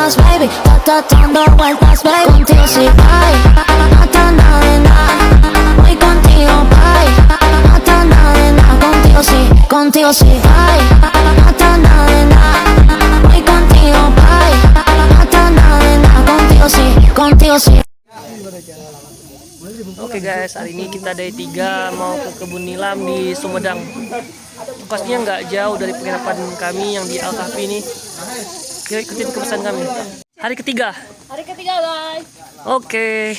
vueltas, baby, dando vueltas, baby. Contigo sí, ay, matando de nada. Voy contigo, ay, matando de nada. Contigo sí, ay, matando de nada. Voy contigo, ay, matando de nada. Contigo sí. Oke guys, hari ini kita dari 3 mau ke kebun nilam di Sumedang. Lokasinya nggak jauh dari penginapan kami yang di Al Kahfi ini. Yuk ikutin kepesan kami. Hari ketiga. Hari ketiga guys. Oke.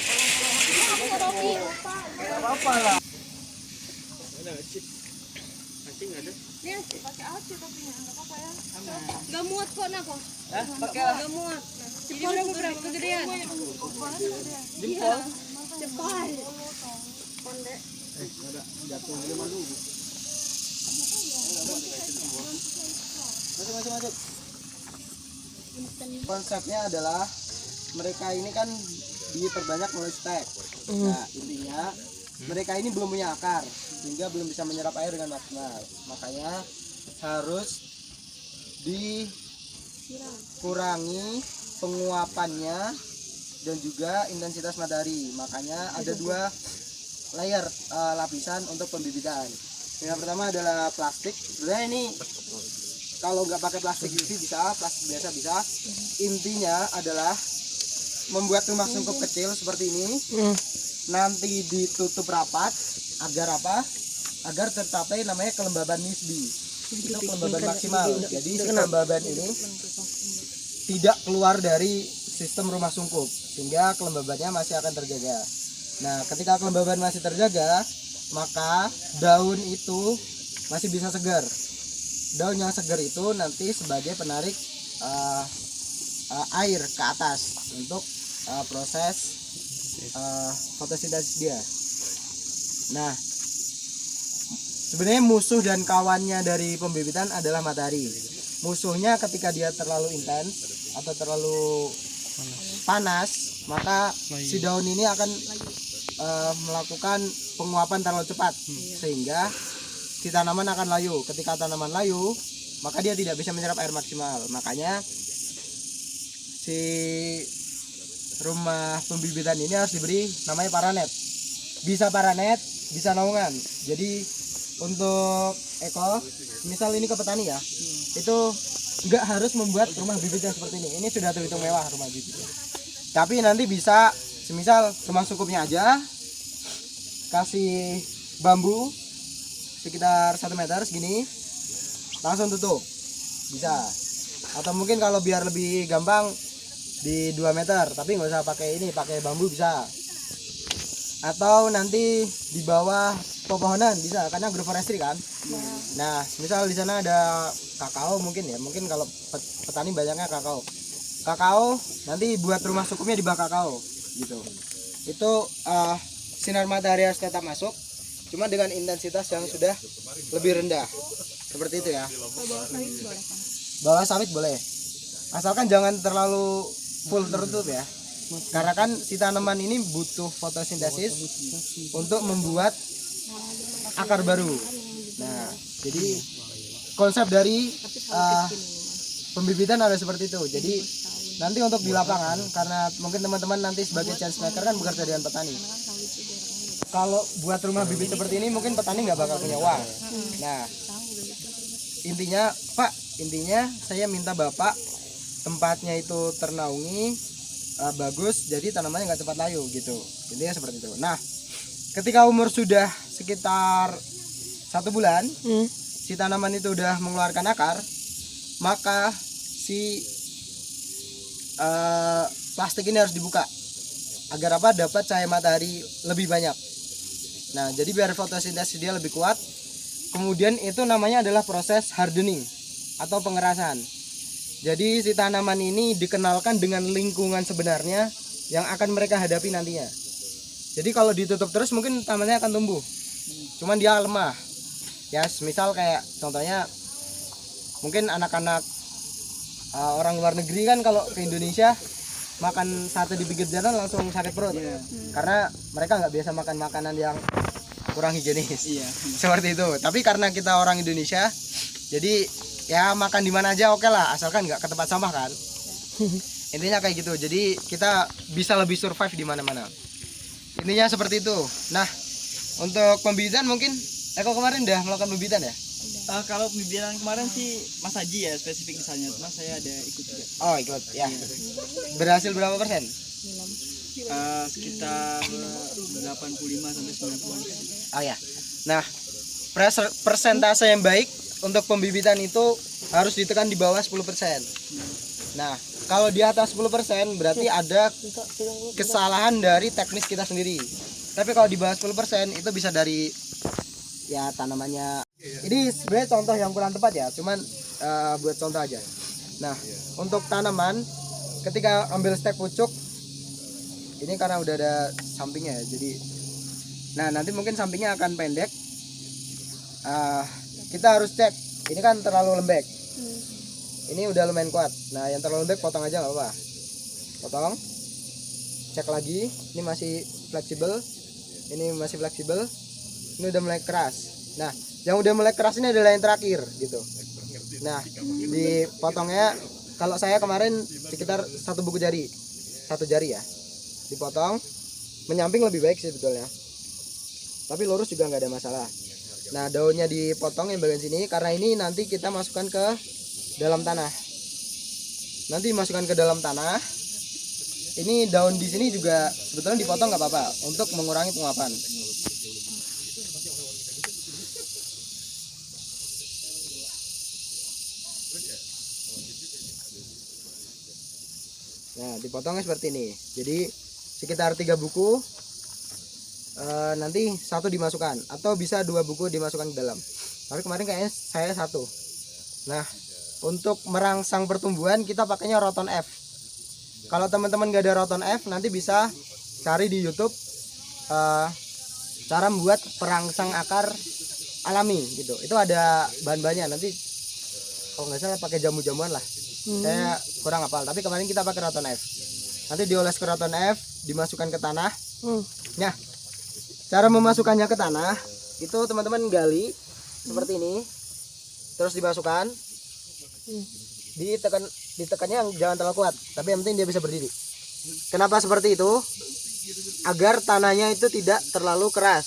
Pakai aci tapi nggak apa-apa ya. Gak muat kok nak kok. Pakai lah. Gak muat. Jempol berapa kegedean? Jempol. Jempol. Masuk. Konsepnya adalah mereka ini kan diperbanyak oleh stek. Nah, intinya mereka ini belum punya akar sehingga belum bisa menyerap air dengan maksimal. Makanya harus dikurangi penguapannya dan juga intensitas matahari. Makanya ada 2 layer lapisan untuk pembibitan. Yang pertama adalah plastik. Sebenarnya ini kalau nggak pakai plastik UV bisa, plastik biasa bisa. Intinya adalah membuat rumah sungkup kecil seperti ini. Nanti ditutup rapat agar apa? Agar tercapai namanya kelembaban nisbi. Itu kelembaban maksimal. Jadi si kelembaban ini tidak keluar dari sistem rumah sungkup sehingga kelembabannya masih akan terjaga. Nah, ketika kelembaban masih terjaga, maka daun itu masih bisa segar. Daun yang segar itu nanti sebagai penarik air ke atas untuk proses fotosintesis dia. Nah, sebenarnya musuh dan kawannya dari pembibitan adalah matahari. Musuhnya ketika dia terlalu intens atau terlalu panas, maka si daun ini akan melakukan penguapan terlalu cepat sehingga si tanaman akan layu. Ketika tanaman layu, maka dia tidak bisa menyerap air maksimal. Makanya si rumah pembibitan ini harus diberi namanya paranet. Bisa paranet, bisa naungan. Jadi untuk misal ini ke petani ya, itu nggak harus membuat rumah bibit yang seperti ini. Ini sudah terhitung mewah rumah bibit. Tapi nanti bisa, semisal rumah sungkupnya aja, kasih bambu sekitar 1 meter segini, langsung tutup, bisa. Atau mungkin kalau biar lebih gampang di 2 meter, tapi nggak usah pakai ini, pakai bambu bisa. Atau nanti di bawah pepohonan bisa, karena agroforestry kan. Nah, misal di sana ada kakao mungkin ya, mungkin kalau petani banyaknya kakao. Kakao nanti buat rumah sungkupnya di bawah kakao gitu. Itu sinar matahari harus tetap masuk, cuma dengan intensitas yang sudah lebih rendah. Seperti itu ya. Bawah sawit boleh. Asalkan jangan terlalu full tertutup ya. Karena kan si tanaman ini butuh fotosintesis untuk membuat akar baru. Nah, jadi konsep dari pembibitan ada seperti itu. Jadi nanti untuk di lapangan, karena mungkin teman-teman nanti sebagai chance maker kan bekerja dengan petani. Kalau buat rumah bibit seperti ini mungkin petani nggak bakal punya uang. Nah, intinya saya minta Bapak tempatnya itu ternaungi, bagus, jadi tanamannya nggak cepat layu gitu. Intinya seperti itu. Nah, ketika umur sudah sekitar 1 bulan, si tanaman itu udah mengeluarkan akar, maka si plastik ini harus dibuka agar apa? Dapat cahaya matahari lebih banyak. Nah, jadi biar fotosintesis dia lebih kuat. Kemudian itu namanya adalah proses hardening atau pengerasan. Jadi si tanaman ini dikenalkan dengan lingkungan sebenarnya yang akan mereka hadapi nantinya. Jadi kalau ditutup terus mungkin tanamannya akan tumbuh, cuman dia lemah. Ya, misal kayak contohnya mungkin anak-anak orang luar negeri kan kalau ke Indonesia makan sate di pinggir jalan langsung sakit perut, karena mereka nggak biasa makan makanan yang kurang higienis. Seperti itu. Tapi karena kita orang Indonesia, jadi ya makan di mana aja oke lah, asalkan nggak ke tempat sampah kan. Intinya kayak gitu. Jadi kita bisa lebih survive di mana-mana. Intinya seperti itu. Nah, untuk pembibitan mungkin Eko kemarin udah melakukan pembibitan ya? Kalau pembibitan kemarin sih Mas Haji ya spesifik misalnya, cuma saya ada ikut juga. Oh, ikut ya. Berhasil berapa persen? Sekitar 85 sampai 90. Oh ya. Nah, persentase yang baik untuk pembibitan itu harus ditekan di bawah 10%. Nah, kalau di atas 10% berarti ada kesalahan dari teknis kita sendiri. Tapi kalau di bawah 10% itu bisa dari ya tanamannya. Ini sebenarnya contoh yang kurang tepat ya, cuman buat contoh aja. Nah, untuk tanaman ketika ambil stek pucuk ini karena udah ada sampingnya ya, jadi nah nanti mungkin sampingnya akan pendek. Kita harus cek ini kan terlalu lembek, ini udah lumayan kuat. Nah yang terlalu lembek potong aja nggak apa-apa, potong, cek lagi ini masih fleksibel, ini masih fleksibel, ini udah mulai keras. Nah yang udah mulai keras ini adalah yang terakhir gitu. Nah dipotongnya kalau saya kemarin sekitar 1 buku jari, 1 jari ya, dipotong menyamping lebih baik sih sebetulnya, tapi lurus juga nggak ada masalah. Nah daunnya dipotong yang bagian sini karena ini nanti kita masukkan ke dalam tanah. Nanti masukkan ke dalam tanah. Ini daun di sini juga sebetulnya dipotong nggak apa-apa untuk mengurangi penguapan. Nah dipotongnya seperti ini. Jadi sekitar 3 buku. Nanti 1 dimasukkan atau bisa 2 buku dimasukkan ke dalam. Tapi kemarin kayaknya saya 1. Nah untuk merangsang pertumbuhan kita pakainya roton F. Kalau teman-teman gak ada roton F nanti bisa cari di YouTube cara membuat perangsang akar alami gitu. Itu ada bahan-bahannya. Nanti kalau nggak salah pakai jamu-jamuan lah. Saya kurang hafal. Tapi kemarin kita pakai roton F. Nanti dioles ke roton F, dimasukkan ke tanah. Nah, cara memasukkannya ke tanah itu teman-teman gali seperti ini, terus dimasukkan, ditekannya jangan terlalu kuat, tapi yang penting dia bisa berdiri. Kenapa seperti itu? Agar tanahnya itu tidak terlalu keras.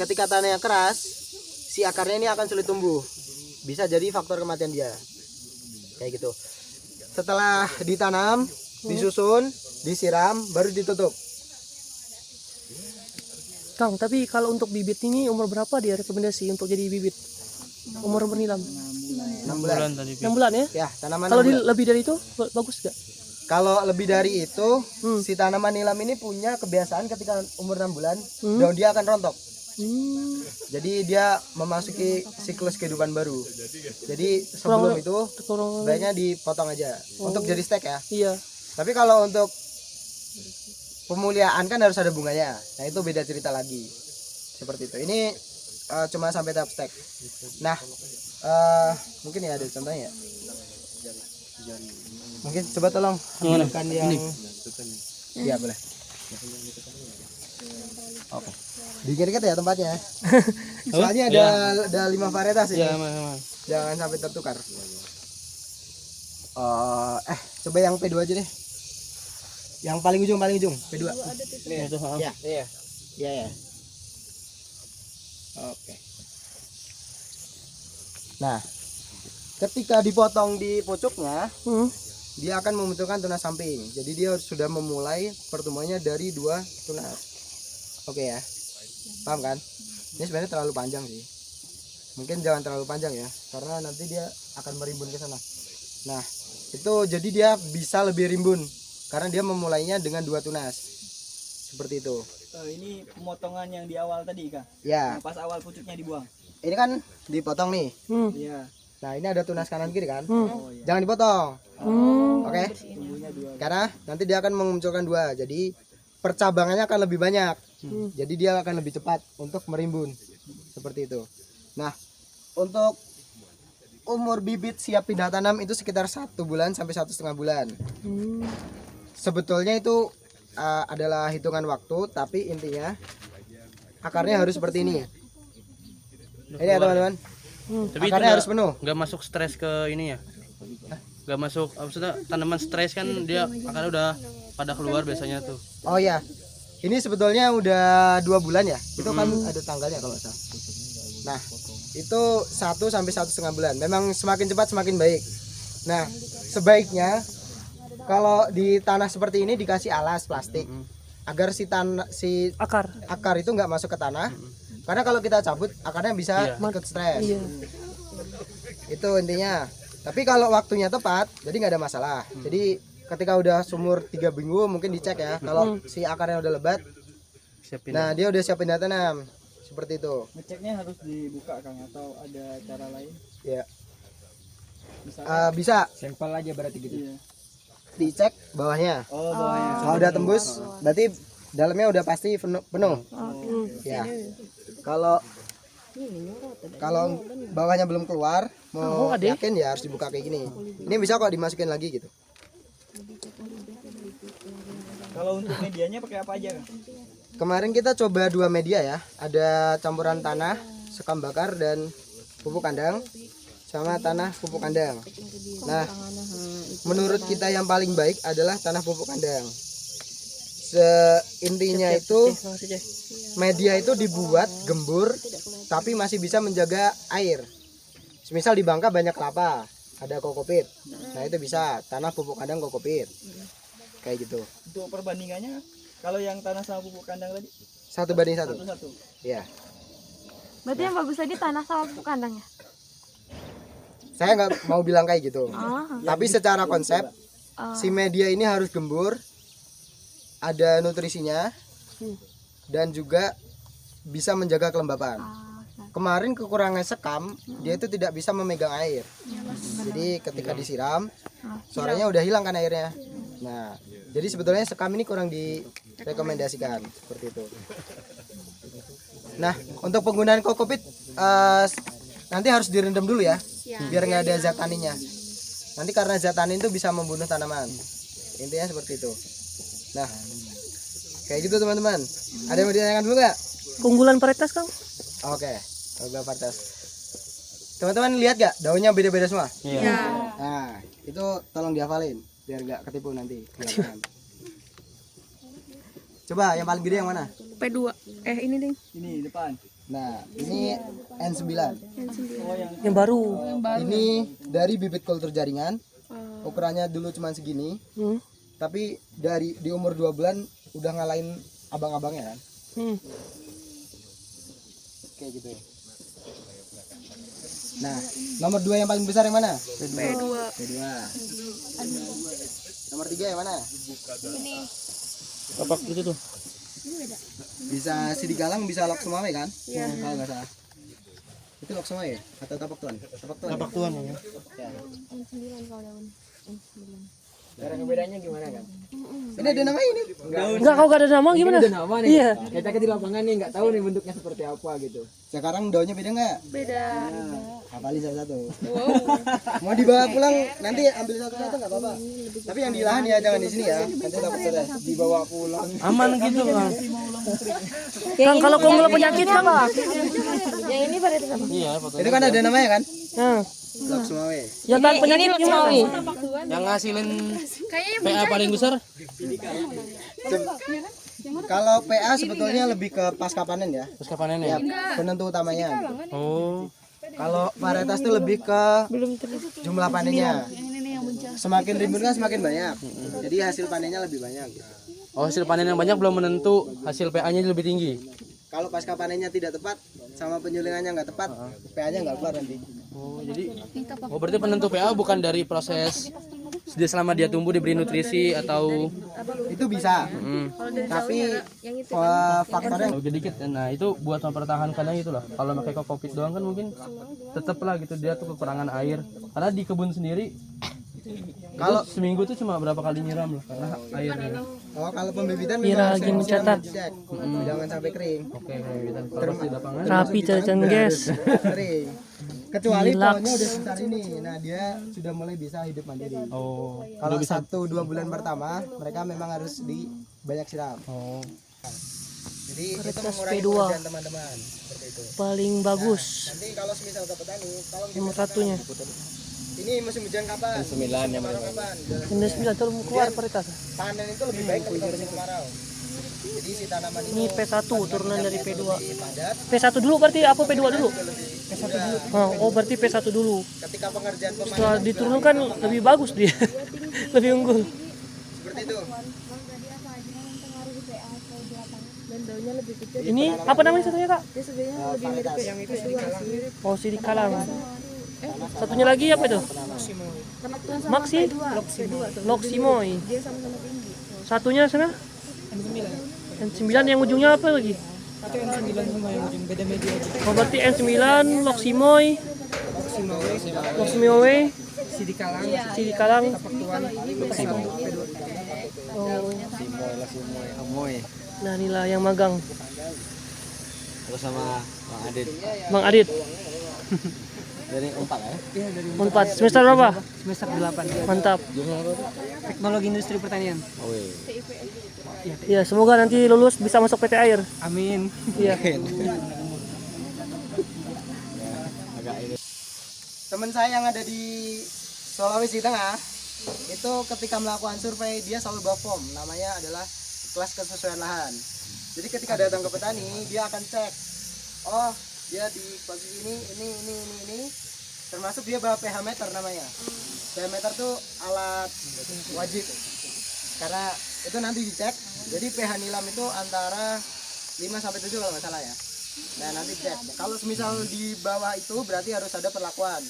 Ketika tanahnya keras, si akarnya ini akan sulit tumbuh. Bisa jadi faktor kematian dia. Kayak gitu. Setelah ditanam, disusun, disiram, baru ditutup. Kang, tapi kalau untuk bibit ini umur berapa dia rekomendasi untuk jadi bibit? Umur bernilam? 6 bulan. 6 bulan ya? Ya, tanaman Kalau 6 bulan. lebih dari itu bagus gak? Kalau lebih dari itu, si tanaman nilam ini punya kebiasaan ketika umur 6 bulan, daun dia akan rontok. Jadi dia memasuki siklus kehidupan baru. Jadi sebelum itu sebaiknya dipotong aja untuk jadi stek ya. Iya. Tapi kalau untuk pemuliaan kan harus ada bunganya. Nah itu beda cerita lagi. Seperti itu. Ini cuma sampai tahap stek. Nah mungkin ya ada contohnya ya. Mungkin coba tolong ambilkan yang iya boleh. Oke. Dikit-dikit ya tempatnya. Soalnya ada 5 varietas ini. Jangan sampai tertukar. Coba yang P2 aja deh. Yang paling ujung P2. Ini ya. Iya. Oke. Nah, ketika dipotong di pucuknya, dia akan memunculkan tunas samping. Jadi dia sudah memulai pertumbuhannya dari 2 tunas. Oke ya. Paham kan? Ini sebenarnya terlalu panjang sih. Mungkin jangan terlalu panjang ya, karena nanti dia akan merimbun ke sana. Nah, itu jadi dia bisa lebih rimbun karena dia memulainya dengan 2 tunas. Seperti itu. Ini pemotongan yang di awal tadi, Kak? Ya. Yang pas awal pucuknya dibuang. Ini kan dipotong nih. Iya. Nah, ini ada tunas kanan kiri kan? Oh, iya. Jangan dipotong. Oke. Tumbuhnya 2. Karena nanti dia akan memunculkan 2. Jadi percabangannya akan lebih banyak. Jadi dia akan lebih cepat untuk merimbun. Seperti itu. Nah, untuk umur bibit siap pindah tanam itu sekitar 1 bulan sampai 1,5 bulan. Sebetulnya itu adalah hitungan waktu, tapi intinya akarnya harus seperti ini. Ini ya teman-teman. Tapi akarnya harus penuh. Nggak masuk stres ke ini ya? nggak masuk, maksudnya tanaman stres kan dia akarnya udah pada keluar biasanya tuh. Oh ya, ini sebetulnya udah 2 bulan ya. Itu kan ada tanggalnya kalau nggak salah. Nah, itu 1 sampai 1,5 bulan. Memang semakin cepat semakin baik. Nah, sebaiknya kalau di tanah seperti ini dikasih alas plastik agar si akar itu nggak masuk ke tanah. Karena kalau kita cabut akarnya bisa ikut stres. Itu intinya. Tapi kalau waktunya tepat, jadi nggak ada masalah. Jadi ketika udah sumur 3 minggu mungkin dicek ya. Kalau si akarnya udah lebat, nah dia udah siap pindah tanam. Seperti itu. Ngeceknya harus dibuka Kang atau ada cara lain? Ya. Bisa. Bisa Sampel aja berarti gitu. Iya. dicek bawahnya. Oh, bawahnya. Kalau udah tembus, berarti dalamnya udah pasti penuh. Ya. Kalau bawahnya belum keluar, mau yakin ya harus dibuka kayak gini. Ini bisa kok dimasukin lagi gitu. Kalau untuk medianya pakai apa aja, Kang? Kemarin kita coba 2 media ya. Ada campuran tanah, sekam bakar dan pupuk kandang sama tanah pupuk kandang. Nah, menurut kita yang paling baik adalah tanah pupuk kandang. Intinya itu media itu dibuat gembur tapi masih bisa menjaga air. Misal di Bangka banyak kelapa, ada kokopit. Nah, itu bisa tanah pupuk kandang kokopit. Kayak gitu. Untuk perbandingannya kalau yang tanah sama pupuk kandang tadi 1:1. satu. Iya. Berarti yang bagus tadi tanah sama pupuk kandang ya? Saya nggak mau bilang kayak gitu. Tapi secara konsep si media ini harus gembur, ada nutrisinya, dan juga bisa menjaga kelembapan. Kemarin kekurangan sekam, dia itu tidak bisa memegang air. Jadi ketika disiram, suaranya udah hilang kan airnya. Nah, jadi sebetulnya sekam ini kurang direkomendasikan seperti itu. Nah, untuk penggunaan kokopit nanti harus direndam dulu ya, biar nggak ada zat taninnya. Nanti karena zat tanin itu bisa membunuh tanaman. Intinya seperti itu. Nah, kayak gitu teman-teman. Ada yang mau ditanyakan dulu nggak? Keunggulan varietas, Kang? Oke, keunggulan varietas. Teman-teman lihat gak daunnya beda-beda semua? Iya. Nah, itu tolong dihafalin biar nggak ketipu nanti. Coba yang paling gede yang mana? P2. Ini deh. Ini depan. Nah, ini N9. Yang baru. Ini dari bibit kultur jaringan. Ukurannya dulu cuma segini. Tapi di umur 2 bulan udah ngalahin abang-abangnya kan. Kayak gitu. Nah, nomor 2 yang paling besar yang mana? P2. Nomor 3 yang mana? Tapak itu tuh. Bisa sidik galang, bisa lok semame kan? Kalau nggak salah. Itu lok semame ya? Atau tapak tuan? Tapak tuan ya. Cara ngebedanya gimana kan? Ini ada nama ini? Enggak, kau gak ada nama gimana? Ada nama nih. Iya. Kita ke di lapangan nih nggak tahu nih bentuknya seperti apa gitu. Sekarang daunnya beda nggak? Beda. Hafalin satu-satu. Mau dibawa pulang nanti ambil satu-satu nggak apa-apa. Tapi yang di lahan ya, jangan di sini ya. Nanti takut stres. Dibawa pulang. Aman gitu Kang. Kang, kalau keunggulan penyakit Kang. Yang ini varietas apa? Iya, foto. Itu kan ada namanya kan? Nah, Lok Sumawe. yang tahan penyakit gimana? Yang ngasilin PA paling besar Kalau PA sebetulnya lebih ke pasca panen ya. pasca panen Ya, ya. penentu utamanya. Oh, Kalau varietas itu lebih ke jumlah panennya. Semakin rimbun kan semakin banyak. Jadi hasil panennya lebih banyak. oh hasil panen yang banyak belum menentu hasil PA-nya lebih tinggi. Kalau pasca panennya tidak tepat sama penyulingannya nggak tepat, PA-nya nggak keluar nanti. Oh, jadi berarti penentu PA bukan dari proses dia selama dia tumbuh diberi nutrisi atau Itu bisa. Tapi faktornya lebih dikit. Nah, itu buat mempertahankannya itulah. Kalau pakai kokopit doang kan mungkin tetap lah gitu dia tuh kekurangan air. Karena di kebun sendiri kalau seminggu tuh cuma berapa kali nyiram lah karena airnya. kalau pembibitan Kira memang lagi mencatat. dicek. Jangan sampai kering. Oke, pembibitan. Kalau pas di lapangan Rapi cacan guys. Kering. Kecuali Relax. pohonnya udah sebesar ini. Nah, dia sudah mulai bisa hidup mandiri. oh, Kalau 1-2 bulan pertama, mereka memang harus banyak siram. oh. Jadi itu Varietas mengurangi P2. pekerjaan teman-teman. Seperti itu. Paling bagus. Nanti kalau semisal ke petani, tolong Nomor satunya. Ini musim hujan kapan? Sembilan yang Kemarau kapan? Ini 9 turun keluar varietas. Panen itu lebih baik ketika musim kemarau. Jadi si tanaman Ini itu P1 turunan dari P2. padat, P1 dulu berarti apa P2 dulu? P1 dulu. Oh, berarti P1 dulu. Ketika pengerjaan pemanen Setelah diturunkan lebih bagus dia. Lebih unggul. seperti itu. Dan daunnya lebih kecil. Ini apa namanya satunya, Kak? Dia sebenarnya lebih mirip kayak yang itu sih. Oh, sidikalang. Satunya lagi apa itu? Maxi? Loximoy. Dia sama-sama tinggi. Satunya sana? N9 yang ujungnya apa lagi? Atau yang 9 semua yang ujung beda media aja. Oh, berarti N9, Loximoy, Loximoy, Sidikalang, sidikalang. Tuan, Oh. Amoy. Nah, inilah yang magang. Terus sama Bang Adit. Bang Adit. Dari 4 ya? Iya dari Unpad. Semester berapa? semester 8. Mantap. Teknologi industri pertanian. Oh iya. Ya, semoga nanti lulus bisa masuk PT Air. Amin. Iya. Agak ini. Teman saya yang ada di Sulawesi Tengah itu ketika melakukan survei dia selalu bawa form, namanya adalah kelas kesesuaian lahan. Jadi ketika datang ke petani dia akan cek, oh dia di posisi ini, termasuk dia bawa pH meter namanya. pH meter tuh alat wajib karena itu nanti dicek. Jadi pH nilam itu antara 5 sampai 7 kalau nggak salah ya. Nah nanti cek. Kalau semisal di bawah itu berarti harus ada perlakuan.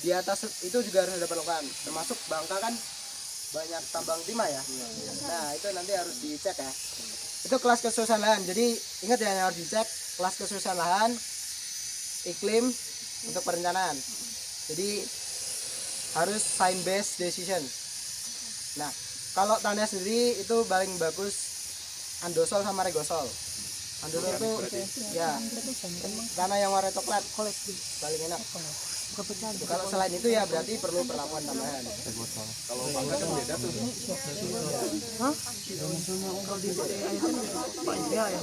Di atas itu juga harus ada perlakuan. Termasuk Bangka kan banyak tambang timah ya. Nah itu nanti harus dicek ya. Itu kelas kesusahan lahan. Jadi ingat ya yang harus dicek kelas kesusahan lahan, iklim untuk perencanaan. Jadi harus science based decision. Nah kalau tanah sendiri itu paling bagus andosol sama regosol. Andosol itu ya tanah yang warna coklat paling enak. Kalau selain itu ya berarti perlu perlakuan tambahan. Kalau bangga kan beda tuh. Hah? Pak Jaya ya.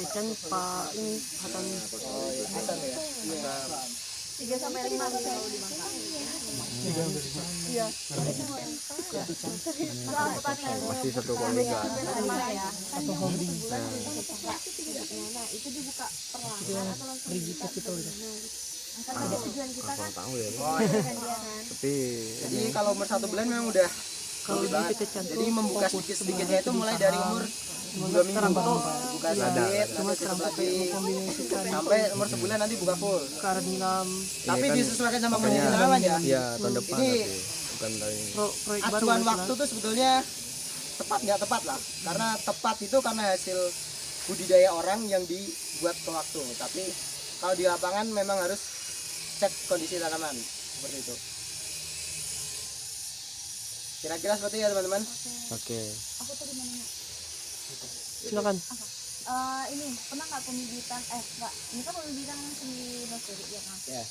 Ikan Pak ini Hasan. Oh ya, Hasan ya. 3 sampai 5 kalau di Bangka. Iya. Masih satu kolega. Satu holding. Nah, itu dibuka perlahan atau langsung kan ada tujuan kita kan. Tahu ya. Kan. Tapi Jadi kalau umur 1 bulan memang udah Kalau banget. dikecam Jadi membuka sedikit-sedikitnya itu mulai dari umur 2 minggu buka sedikit, nanti tutup lagi sampai umur sebulan nanti buka full. Karet nilam, Tapi disesuaikan sama kondisi tanaman ya. iya tahun depan Ini tapi bukan tahun ini. proyek baru. acuan waktu tuh sebetulnya tepat nggak tepat lah. Karena tepat itu karena hasil budidaya orang yang dibuat ke waktu. Tapi kalau di lapangan memang harus cek kondisi tanaman seperti itu. Kira-kira seperti itu ya teman-teman. Oke. Silakan. Ini pernah nggak pembibitan enggak, ini kan pembibitan seni nursery ya kan. Ya.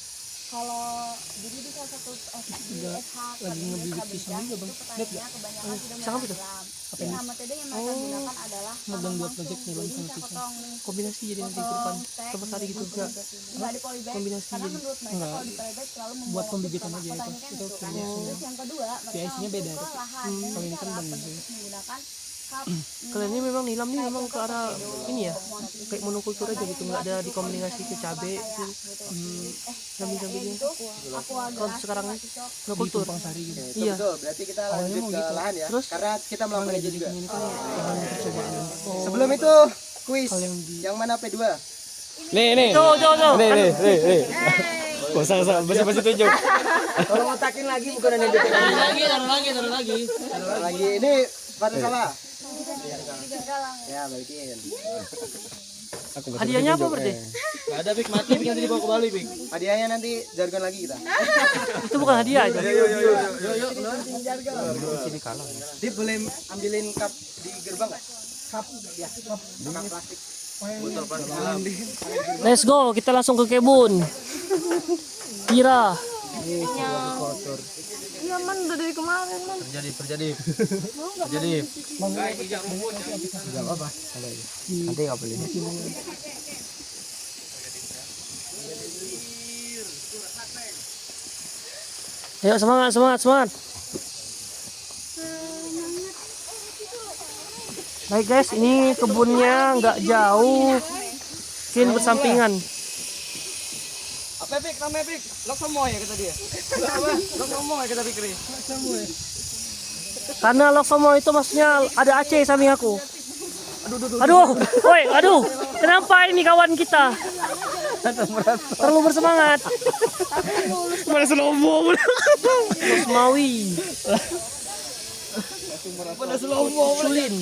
Kalau jadi di salah satu di SH lagi ngebibit pisang juga bang, petaninya kebanyakan sudah Pisang apa tuh? menanam. Nah, metode yang mereka gunakan adalah Megang buat project nih bang sama pisang. Kombinasi jadi nanti ke depan sama sari gitu enggak? nggak di polybag Kombinasi karena jadi. menurut mereka kalau di polybag selalu membawa Buat pembibitan aja itu. petani kan Itu gitu kan. punya Terus yang kedua mereka PIC-nya beda, membuka tapi. lahan dan Kalau ini kan cara bang. penduduk menggunakan cup Kalian ini memang nilam nih memang ke arah ini ya, kayak monokultur aja gitu, nggak ada dikombinasi ke cabe gitu. Samping-sampingnya. Kalau sekarang ini monokultur. Sari gitu. Iya. Betul, berarti kita lanjut ke lahan ya. Terus? Karena kita melakukan itu juga. Ini kan bahan percobaan. Sebelum itu kuis yang mana P2? Nih. Tuh. Nih. Gak usah basa-basi tunjuk. Kalau ngotakin lagi bukan hanya gitu. Taruh lagi. Lagi ini pada salah. Ya, balikin. Hadiahnya apa berarti? Gak ada Pik, mati Pik, nanti dibawa ke Bali Pik. Hadiahnya nanti jargon lagi kita. Itu bukan hadiah aja. Dia boleh ambilin cup di gerbang nggak? Cup, ya. Cup plastik. Let's go, kita langsung ke kebun. Kira. iya man udah dari kemarin man. Terjadi. Nanti nggak boleh. Ayo semangat, semangat, semangat. Baik guys, ini kebunnya nggak jauh, mungkin bersampingan. Apa Pik? Namanya Pik? Lok semua ya kata dia. Lok semua ya kata Fikri. Karena Loksomo itu maksudnya ada Aceh samping aku. Aduh, woi, aduh, kenapa ini kawan kita? Terlalu bersemangat. Mana Selomo? Losmawi. Pada Selomo. Culin.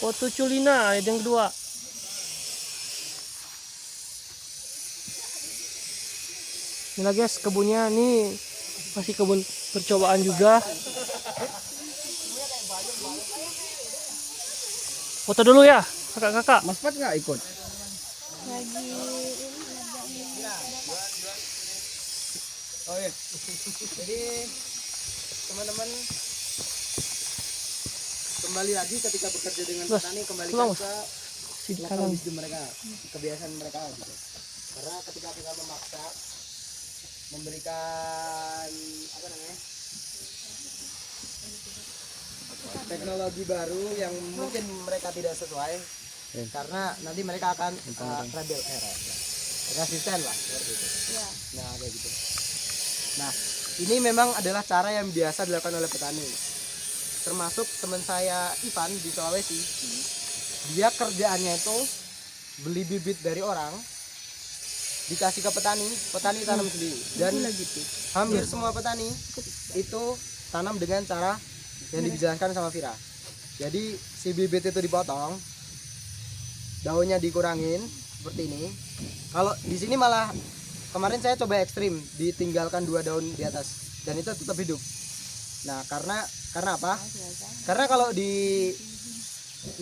Foto Culina yang kedua. Inilah guys kebunnya, ini masih kebun percobaan juga. Foto dulu ya kakak-kakak. Mas Pat nggak ikut? Oh iya. Jadi teman-teman kembali lagi ketika bekerja dengan Mas, petani kembali pulang, ke lokal wisdom mereka, kebiasaan mereka gitu. Karena ketika kita memaksa memberikan apa namanya teknologi baru yang mungkin mereka tidak sesuai, karena nanti mereka akan resisten lah seperti itu. Nah kayak gitu. Nah ini memang adalah cara yang biasa dilakukan oleh petani, termasuk teman saya Ivan di Sulawesi. Dia kerjaannya itu beli bibit dari orang, dikasih ke petani, petani tanam sendiri. Dan hampir semua petani itu tanam dengan cara yang dijelaskan sama Vira. Jadi si bibit itu dipotong, daunnya dikurangin seperti ini. Kalau di sini malah kemarin saya coba ekstrim, ditinggalkan 2 daun di atas dan itu tetap hidup. Nah karena apa? Karena kalau di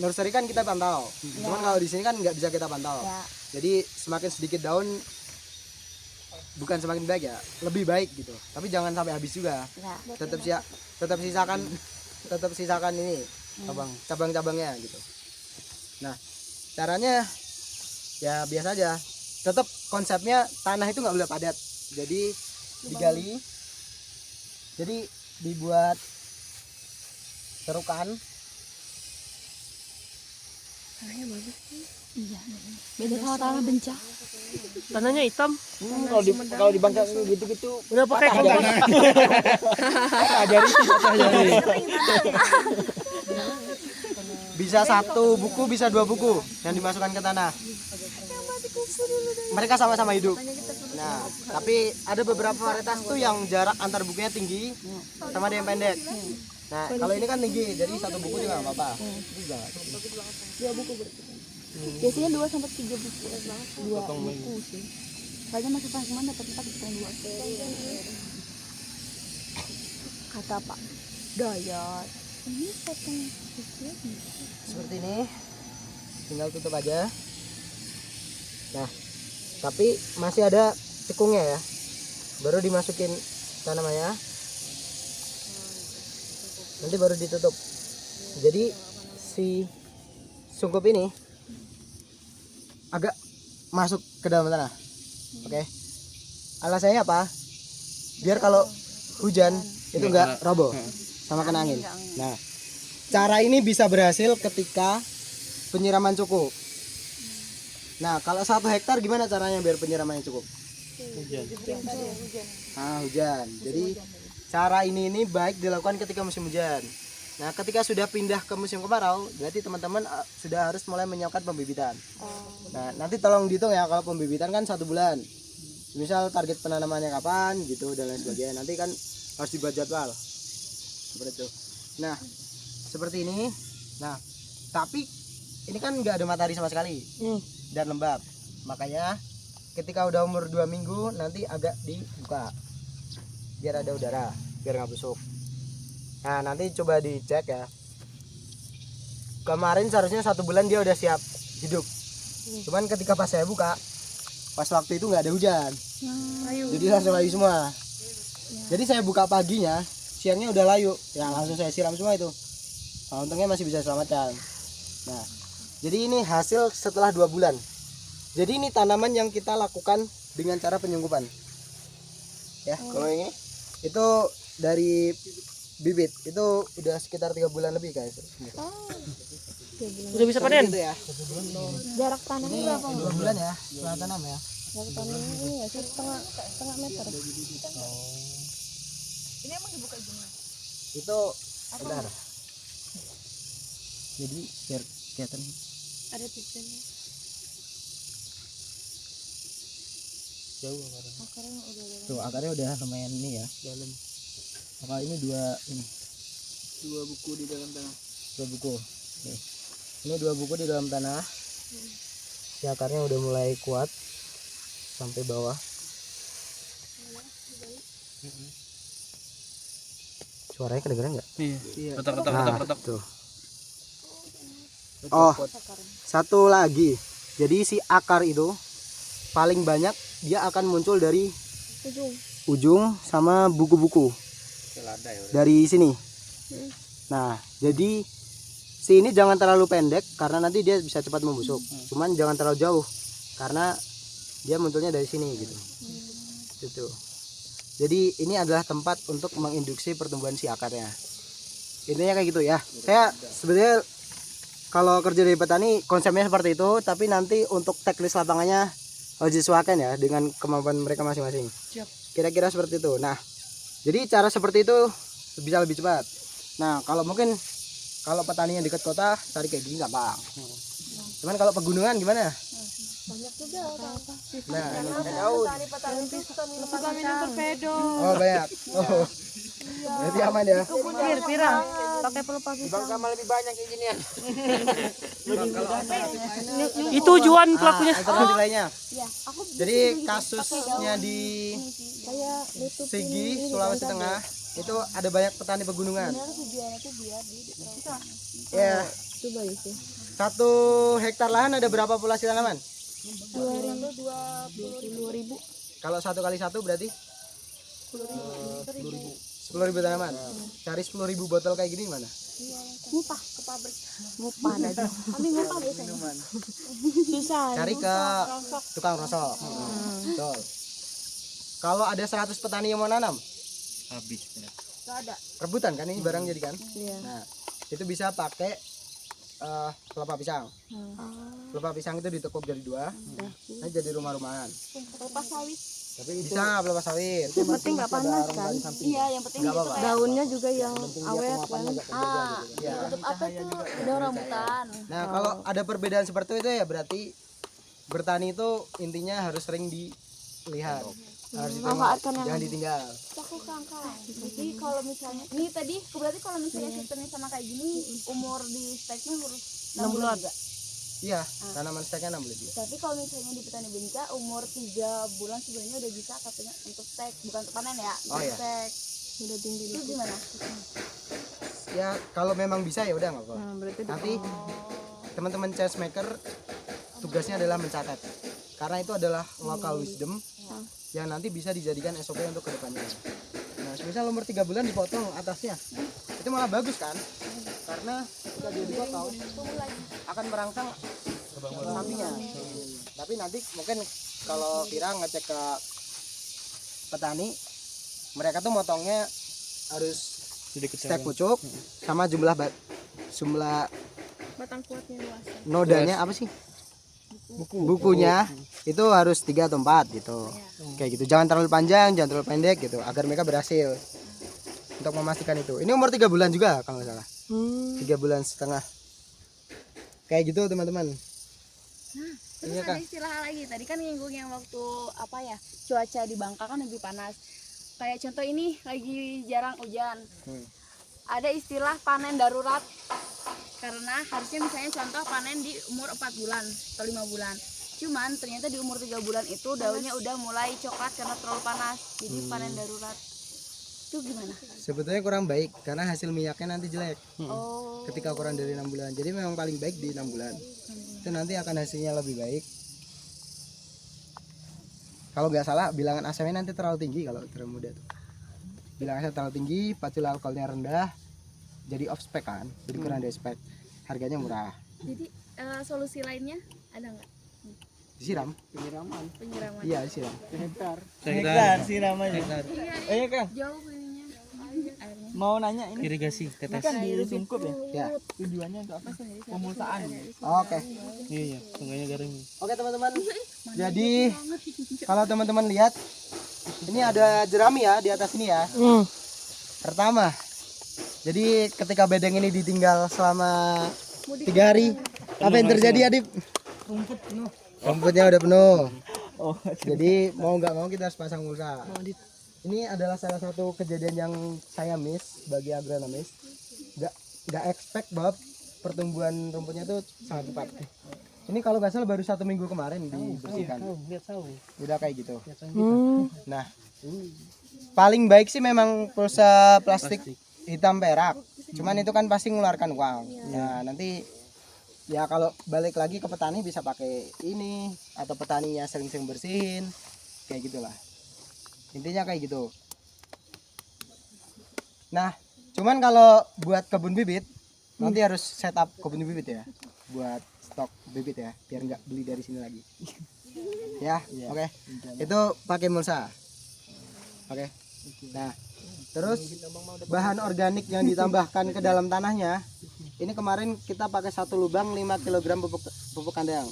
nursery kan kita pantau, cuman kalau di sini kan nggak bisa kita pantau. Jadi semakin sedikit daun bukan semakin baik ya, lebih baik gitu. Tapi jangan sampai habis juga. Tetap sisakan ini cabang-cabangnya gitu. Nah caranya ya biasa aja. Tetap konsepnya tanah itu nggak boleh padat. Jadi digali, jadi dibuat terukan. Beda sama tanah bencah. Tanahnya hitam. Kalau di Bangka gitu-gitu Udah pakai kompos. bisa 1 buku, bisa 2 buku yang dimasukkan ke tanah. Mereka sama-sama hidup. Nah, tapi ada beberapa varietas tuh yang jarak antar bukunya tinggi sama ada yang pendek. Nah, kalau ini kan tinggi, jadi 1 buku juga nggak apa-apa. Itu juga nggak apa-apa. Biasanya 2 sampai 3 buku. 2 buku sih. Soalnya masuk tanaman dapat 4 bukan 2. Kata Pak Dayat. Ini potong Seperti ini. Tinggal tutup aja. Nah, tapi masih ada cekungnya ya. Baru dimasukin tanamannya. Nanti baru ditutup. Jadi si sungkup ini agak masuk ke dalam tanah. Oke. Alasannya apa? Biar kalau hujan itu enggak roboh sama kena angin. Nah, cara ini bisa berhasil ketika penyiraman cukup. Nah, kalau 1 hektar gimana caranya biar penyiramannya cukup? Hujan. Hujan. Jadi cara ini baik dilakukan ketika musim hujan. Nah, ketika sudah pindah ke musim kemarau, berarti teman-teman sudah harus mulai menyiapkan pembibitan. Nah, nanti tolong dihitung ya, kalau pembibitan kan 1 bulan. Misal target penanamannya kapan gitu dan lain sebagainya. Nanti kan harus dibuat jadwal. Seperti itu. Nah, seperti ini. Nah, tapi ini kan nggak ada matahari sama sekali dan lembab. Makanya ketika udah umur 2 minggu nanti agak dibuka biar ada udara, biar nggak busuk. Nah, nanti coba dicek ya. Kemarin seharusnya 1 bulan dia udah siap hidup. Cuman ketika pas saya buka, pas waktu itu nggak ada hujan. Jadi langsung layu semua. Jadi saya buka paginya, siangnya udah layu. Ya langsung saya siram semua itu. Nah, untungnya masih bisa selamatkan. Nah, jadi ini hasil setelah 2 bulan. Jadi ini tanaman yang kita lakukan dengan cara penyungkupan. Ya, kalau ini itu dari bibit itu udah sekitar 3 bulan lebih guys. Udah bisa panen. Gitu ya. Jarak tanamnya berapa? 2 bulan ya setelah tanam ya. Jarak tanamnya ini ya sih setengah meter. Itu bentar. Jadi biar kelihatan. Ada tulisannya. Jauh akarnya. Akarnya udah Tuh akarnya udah lumayan ini ya. Dalam. Maka ini 2 ini 2 buku di dalam tanah. 2 buku. Nih. Ini 2 buku di dalam tanah. Si akarnya udah mulai kuat sampai bawah. Suaranya kedengeran nggak? Iya. Retak. Tuh. Oh, satu lagi. Jadi si akar itu paling banyak dia akan muncul dari ujung sama buku-buku dari sini. Nah, jadi si ini jangan terlalu pendek karena nanti dia bisa cepat membusuk. Cuman jangan terlalu jauh karena dia munculnya dari sini gitu. Gitu. Jadi ini adalah tempat untuk menginduksi pertumbuhan si akarnya. Intinya kayak gitu ya. Saya sebenarnya kalau kerja dari petani konsepnya seperti itu, tapi nanti untuk teknis lapangannya harus disesuaikan ya dengan kemampuan mereka masing-masing. Kira-kira seperti itu. Nah, jadi cara seperti itu bisa lebih cepat. Nah, kalau mungkin kalau petani yang dekat kota cari kayak gini gampang. Cuman kalau pegunungan gimana? banyak juga apa? Nah, ini daun. Petani suka minum torpedo. Oh, banyak. Oh. Berarti aman ya. Pirang pakai pelupa pisang. Itu Juan pelakunya. Informasi lainnya. Ya, aku Jadi kasusnya di kayak nutup Sigi, Sulawesi Tengah itu ada banyak petani pegunungan. tujuannya tuh biar Ya, coba itu. 1 hektar lahan ada berapa populasi tanaman? 20.000. Kalau 1 kali 1 berarti 10.000 tanaman. Cari 10.000 botol kayak gini mana? Ngupah ke pabrik. Ngupah aja. Kami ngupah biasanya. Susah. Cari ke tukang rosok. Betul. Kalau ada 100 petani yang mau nanam, Habis. Enggak ada. rebutan kan ini barang jadi kan? Iya. Nah, itu bisa pakai pelepah pisang. Pelepah pisang itu ditekuk jadi 2, nah jadi rumah-rumahan. Pelupa sawit. Tapi bisa pelepah sawit. Yang penting nggak panas kan? Iya, yang penting itu kayak daunnya juga yang awet kan. Ya. Tutup apa tuh? Daun rambutan. Nah, kalau ada perbedaan seperti itu ya berarti bertani itu intinya harus sering dilihat. Harus ditengok, jangan ditinggal. Aku kangkang. Jadi kalau misalnya ini tadi berarti kalau misalnya sistemnya sama kayak gini, umur di steknya harus 6 bulan juga. Iya, tanaman steknya 6 bulan juga. Tapi kalau misalnya di petani bencana umur 3 bulan sebenarnya udah bisa katanya untuk stek, bukan untuk panen ya, untuk iya. stek. Udah tinggi itu gimana? Ya, kalau memang bisa ya udah nggak apa-apa. Berarti Nanti teman-teman chance maker tugasnya adalah mencatat. Karena itu adalah local wisdom yang nanti bisa dijadikan SOP untuk kedepannya. Nah, misal umur 3 bulan dipotong atasnya, itu malah bagus kan? Karena jika dia dipotong akan merangsang sampingnya. Tapi nanti mungkin kalau Vira ngecek ke petani, mereka tuh motongnya harus stek pucuk sama jumlah batang kuatnya luas. nodanya apa sih? Bukunya itu harus 3 atau 4 gitu. Kayak gitu. Jangan terlalu panjang, jangan terlalu pendek gitu agar mereka berhasil. Untuk memastikan itu. Ini umur 3 bulan juga kalau nggak salah. 3 bulan setengah. Kayak gitu teman-teman. Terus ada istilah lagi tadi kan nyinggung yang waktu apa ya, cuaca di Bangka kan lebih panas. Kayak contoh ini lagi jarang hujan. Ada istilah panen darurat. Karena harusnya misalnya contoh panen di umur 4 bulan atau 5 bulan. Cuman ternyata di umur 3 bulan itu daunnya udah mulai coklat karena terlalu panas. Jadi panen darurat. Itu gimana? Sebetulnya kurang baik karena hasil minyaknya nanti jelek. Oh. Ketika kurang dari 6 bulan. Jadi memang paling baik di 6 bulan. Itu nanti akan hasilnya lebih baik. Kalau nggak salah bilangan asamnya nanti terlalu tinggi kalau terlalu muda tuh. Bilangan terlalu tinggi, pacul alkoholnya rendah. Jadi off spec kan, jadi kurang dari spek. Harganya murah. Jadi solusi lainnya ada nggak? Disiram. Penyiraman. Penyiraman. Iya, disiram. Hektar. Hektar sih namanya. Iya Kang, Jauh ininya. Airnya. mau nanya ini Irigasi ini tetes. kan di sungkup ya. Ya. Tujuannya untuk apa? Pemulsaan. Oke. Iya, sungainya garing. Oke teman-teman. Jadi kalau teman-teman lihat ini ada jerami ya di atas ini ya. Pertama. Jadi ketika bedeng ini ditinggal selama 3 hari, apa yang terjadi Adip? Rumputnya udah penuh. Oh, Jadi mau nggak mau kita harus pasang mulsa. Ini adalah salah satu kejadian yang saya miss bagi agronomis. Nggak expect bahwa pertumbuhan rumputnya itu sangat cepat. Ini kalau nggak salah baru 1 minggu kemarin dibersihkan. Lihat tahu. Udah kayak gitu. Nah, paling baik sih memang pulsa plastik hitam perak. Cuman itu kan pasti mengeluarkan uang. Nah, nanti ya kalau balik lagi ke petani bisa pakai ini atau petaninya sering-sering bersihin kayak gitulah. Intinya kayak gitu. Nah, cuman kalau buat kebun bibit nanti harus setup kebun bibit ya, buat stok bibit ya, biar nggak beli dari sini lagi. Ya, oke. Itu pakai mulsa. Oke. Nah, terus bahan organik yang ditambahkan ke dalam tanahnya, ini kemarin kita pakai 1 lubang 5 kg pupuk kandang.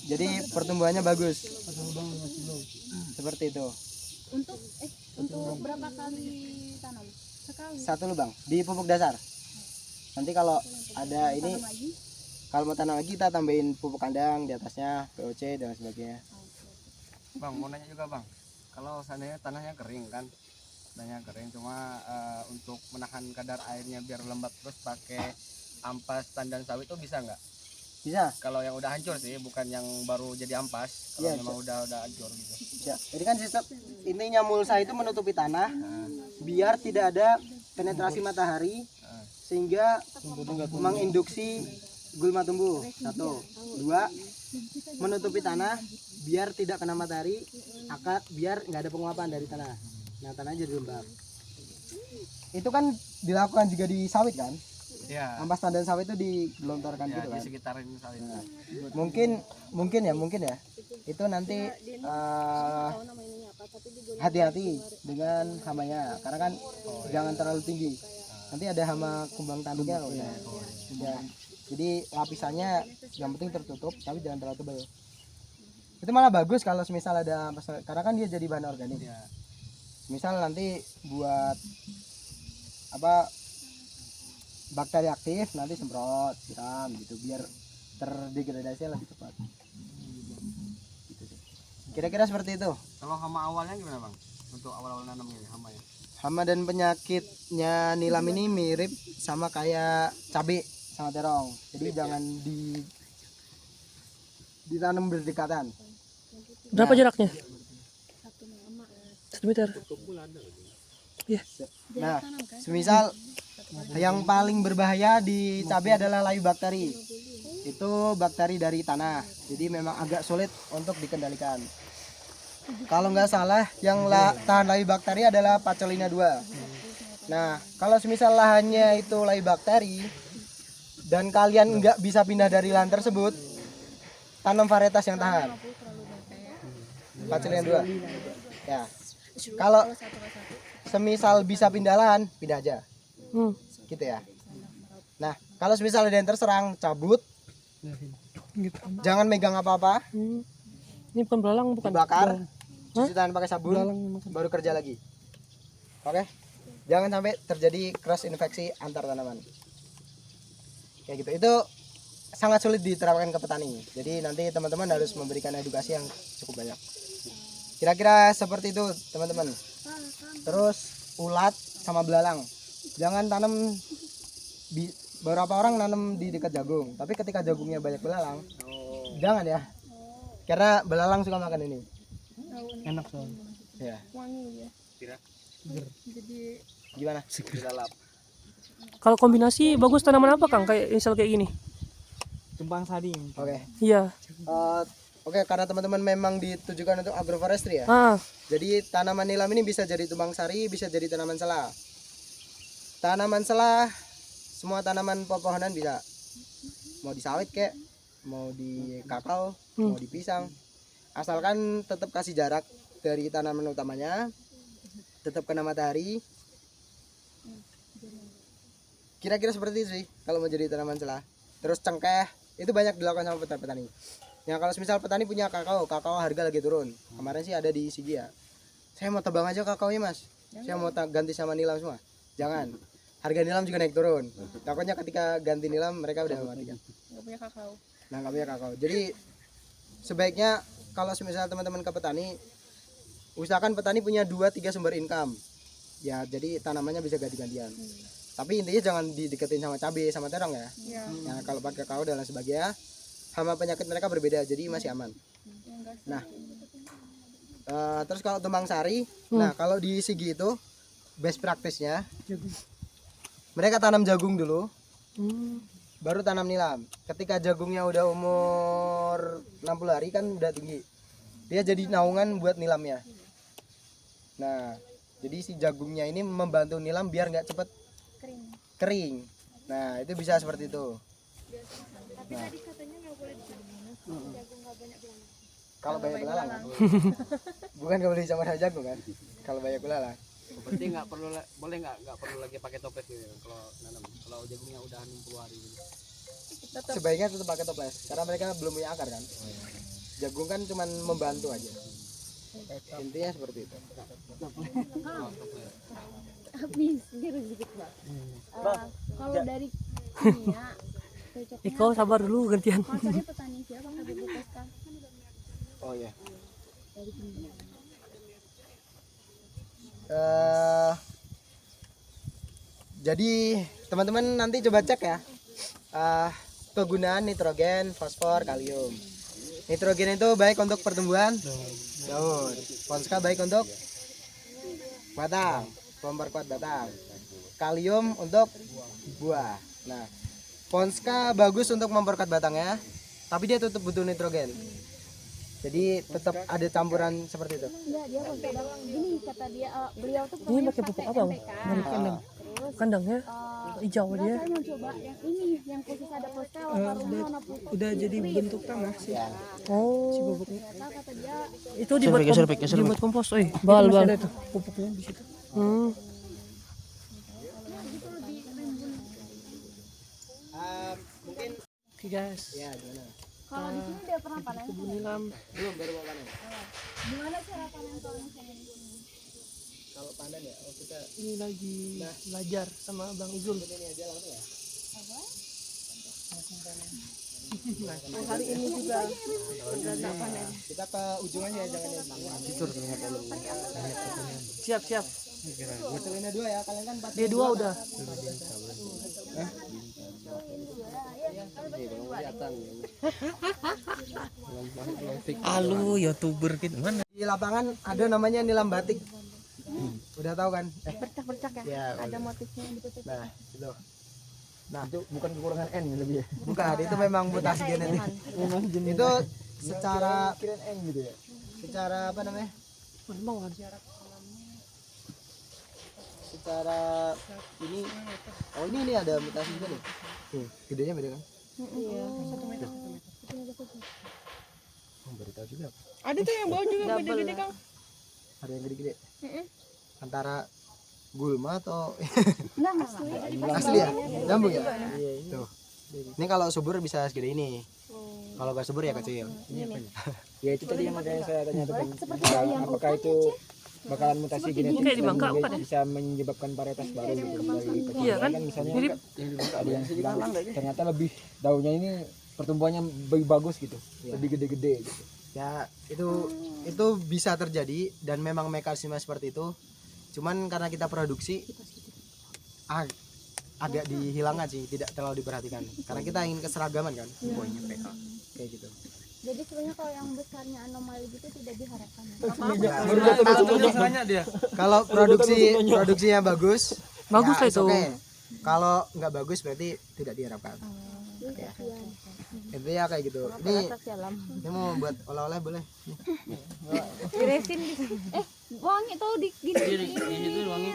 Jadi pertumbuhannya bagus. Seperti itu. Untuk berapa kali tanam? Sekali. 1 lubang di pupuk dasar. Nanti kalau ada ini, kalau mau tanam lagi kita tambahin pupuk kandang di atasnya, POC dan sebagainya. Bang, mau nanya juga Bang, kalau seandainya tanahnya kering kan, tanahnya kering, cuma untuk menahan kadar airnya biar lembab terus pakai ampas tandan sawit itu bisa nggak? Bisa. Kalau yang udah hancur sih, bukan yang baru jadi ampas. Kalau Iya, memang udah hancur gitu. Ya, jadi kan sistem intinya mulsa itu menutupi tanah biar tidak ada penetrasi matahari sehingga menginduksi gulma tumbuh. 1, 2, menutupi tanah biar tidak kena matahari, biar nggak ada penguapan dari tanah. Nah, tanahnya jadi lembab. Itu kan dilakukan juga di sawit kan? Iya. Ampas tandan sawit itu digelontorkan Ya, gitu di kan? sekitarin sawit. Mungkin ya itu nanti hati-hati dengan hamanya karena kan jangan terlalu tinggi, nanti ada hama kumbang tanduknya udah. Jadi lapisannya yang penting tertutup tapi jangan terlalu tebal. Itu malah bagus kalau misal ada karena kan dia jadi bahan organik. Misal nanti buat apa bakteri aktif nanti semprot siram gitu biar terdegradasinya lebih cepat. Gitu sih. Kira-kira seperti itu. Kalau hama awalnya gimana Bang? Untuk awal-awal nanam ini hamanya? Hama dan penyakitnya nilam ini mirip sama kayak cabai sama terong. Jadi jangan ditanam berdekatan. Berapa jaraknya? 1 meter. Nah, semisal yang paling berbahaya di cabai adalah layu bakteri. Itu bakteri dari tanah. Jadi memang agak sulit untuk dikendalikan. Kalau nggak salah yang tahan layu bakteri adalah Pacholina 2. Nah, kalau semisal lahannya itu layu bakteri dan kalian nggak bisa pindah dari lahan tersebut, tanam varietas yang tahan. Pacholina 2. Ya. Kalau semisal bisa pindah lahan, pindah aja. Gitu ya. Nah, kalau semisal ada yang terserang, cabut. Jangan megang apa-apa. Ini bukan belalang, bukan? Dibakar. Cuci tangan pakai sabun, baru kerja lagi. Oke? Jangan sampai terjadi cross infeksi antar tanaman. Kayak gitu. Itu sangat sulit diterapkan ke petani. Jadi nanti teman-teman harus memberikan edukasi yang cukup banyak. Kira-kira seperti itu, teman-teman. Terus ulat sama belalang. Jangan tanam beberapa orang nanam di dekat jagung, tapi ketika jagungnya banyak belalang, jangan ya. Karena belalang suka makan ini. Enak soalnya. Ya. Wangi ya. Jadi Gimana? Kalau kombinasi bagus tanaman apa Kang? Kayak misal kayak gini. Tumpang sari. Oke. Iya. Oke, karena teman-teman memang ditujukan untuk agroforestry ya. Jadi tanaman nilam ini bisa jadi tumbang sari, bisa jadi tanaman selah. Tanaman selah, semua tanaman pepohonan bisa. Mau di sawit kek, mau di kakao, mau di pisang. Asalkan tetap kasih jarak dari tanaman utamanya, tetap kena matahari. Kira-kira seperti itu sih kalau mau jadi tanaman selah. Terus cengkeh itu banyak dilakukan sama petani. Ya kalau misal petani punya kakao harga lagi turun. Kemarin sih ada di Sigi ya. Saya mau tebang aja kakaonya mas. Saya mau ganti sama nilam semua. Jangan. Harga nilam juga naik turun. Takutnya ketika ganti nilam mereka udah mati kan. Nggak punya kakao. Nah nggak punya kakao. Jadi sebaiknya kalau misalnya teman-teman ke petani, usahakan petani punya 2-3 sumber income. Ya jadi tanamannya bisa ganti-gantian. Tapi intinya jangan dideketin sama cabai sama terong ya. Nah kalau pakai kakao dan lain sebagainya, hama penyakit mereka berbeda jadi masih aman. Nah terus kalau tumbang sari, nah kalau di Sigi itu best practice-nya mereka tanam jagung dulu, baru tanam nilam. Ketika jagungnya udah umur 60 hari kan udah tinggi, dia jadi naungan buat nilamnya. Nah jadi si jagungnya ini membantu nilam biar nggak cepet kering. Nah itu bisa seperti itu. Nah, kalau banyak belalang kan? Bukan nggak boleh dicampur jagung kan? Kalau banyak belalang. Berarti nggak perlu lagi pakai toples gitu ya, kalau nanam. Kalau jagungnya udah 60 hari gitu. Sebaiknya tetap pakai toples karena mereka belum punya akar kan. Jagung kan cuma membantu aja. Intinya seperti itu. Habis biar sedikit bang. Kalau dari kimia cocoknya Kau sabar dulu gantian. konsepnya petani siapa yang lebih kan? Oh ya. Dari kimia. Jadi teman-teman nanti coba cek ya kegunaan nitrogen, fosfor, kalium. Nitrogen itu baik untuk pertumbuhan daun. Fosfor baik untuk batang, memperkuat batang. Kalium untuk buah. Nah, Ponska bagus untuk memperkuat batangnya, tapi dia tetap butuh nitrogen. Jadi tetap ada campuran seperti itu. Enggak, dia pakai gini kata dia beliau tuh Ini pakai pupuk apa, Bang? Dari kandang. Kandangnya hijau dia. saya mau coba yang ini yang khusus ada postel karungnya warna putih. Udah jadi bentuk tanah sih. Oh, Ternyata kata dia itu dibuat kompos, bal. Ada tuh pupuknya di situ. Mungkin Oke guys, ya gimana? kalau di sini udah pernah panen. kebun nilam. Belum baru mau panen. Gimana cara panen kalau misalnya di sini? Kalau panen ya, kita Ini lagi belajar sama Bang Izul. ini aja langsung ya. Hari ini juga Kita ke ujung aja jangan yang siap. Betulnya 2 ya, kalian kan 4. Dia 2 udah. Halo YouTuber gitu mana? Di lapangan ada namanya nilam batik. Udah tahu kan? Bercak-bercak ya? Ya, Ada motifnya yang ditutup. nah, itu. Nah, Itu bukan kekurangan N ya lebih ya. bukan, itu memang mutasi genetik. Itu secara N gitu ya. secara apa namanya? Secara ini ini ada mutasi juga nih. Tuh, gedenya beda kan? Iya. 1 meter. Baru tahu juga. Ada tuh yang bawah juga gede-gede Kang. Ada yang gede-gede. Antara gulma atau Enggak. asli ya? Nyambung ya? Tuh. Ini kalau subur bisa segede ini. Kalau gak subur ya kecil. Ya itu tadi yang makanya saya tanya tentang Seperti yang apakah itu bakalan mutasi genetik Kayak di Bangka dan bukan ya? bisa menyebabkan varietas baru gitu dari kecil. Iya kan? Misalnya Mirip. ada yang bilang ternyata lebih daunnya ini pertumbuhannya lebih bagus gitu, lebih gede-gede gitu. Ya itu bisa terjadi dan memang mekanisme seperti itu. Cuman karena kita produksi agak dihilangkan sih, tidak terlalu diperhatikan. Karena kita ingin keseragaman kan. Kayak gitu. Jadi sebenarnya kalau yang besarnya anomali gitu tidak diharapkan. Kalau produksinya bagus Bagus ya lah itu. oke. Kalau nggak bagus berarti tidak diharapkan. Ya. Intinya kayak gitu. Ini mau buat oleh-oleh boleh. Diresin gitu. Wangi tau di gini.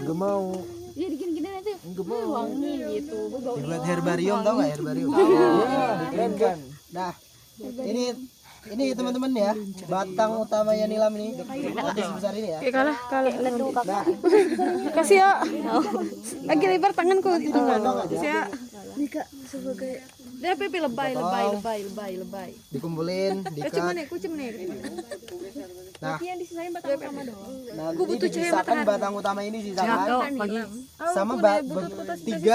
Gak mau. Iya digini-gini aja. Wangi gitu. Dibuat herbarium tau nggak herbarium? Keren kan? Nah ini Ini teman-teman ya, batang utamanya nilam ini. Nanti sebesar ini ya. Kalah kasih ya. Lagi lebar tanganku gitu. Ya. Nika sebagai dia pipi lebay. Dikumpulin, diikat. Nah, Yang disisain batang utama doang. nanti dipisahkan batang utama ini sisakan sama 3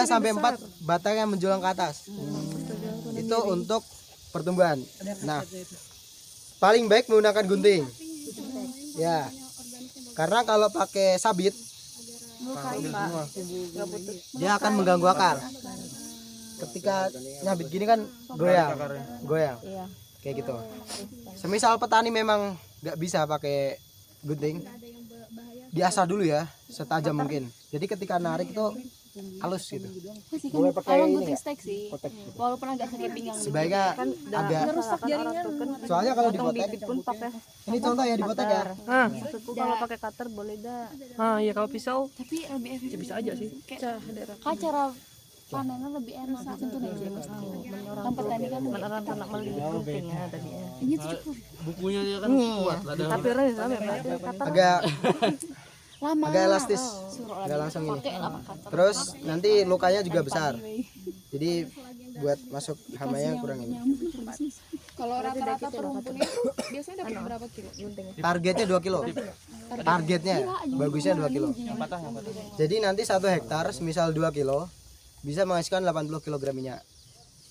sampai 4 batang yang menjulang ke atas. Itu untuk pertumbuhan. Nah, paling baik menggunakan gunting. Ya. Karena kalau pakai sabit dia akan mengganggu akar. Ketika nyabit gini kan goyang. Kayak gitu. Semisal petani memang nggak bisa pakai gunting, diasah dulu ya, setajam mungkin. Jadi ketika narik itu halus gitu. Boleh pakai ini sih. Walaupun agak sakit pinggang. Sebaiknya agak Rusak jaringan. soalnya kalau dipotek ini contoh ya dipotek ya. Kalau pakai cutter boleh dah. Iya kalau pisau Tapi lebih efektif. bisa aja sih. Kan cara panennya lebih enak tentu nih. Kan petani kan Orang tanah meli penting ya tadi ya. ini tuh Bukunya dia kan kuat lah. Tapi rame cutter. Agak lama. agak elastis. Enggak langsung ini. Terus nanti lukanya juga besar. Jadi buat masuk hamanya kurang ini. Kalau rata-rata perumpun itu biasanya dapat berapa kilo? Targetnya 2 kilo. Targetnya bagusnya 2 kilo. Jadi nanti 1 hektar semisal 2 kilo bisa menghasilkan 80 kg minyak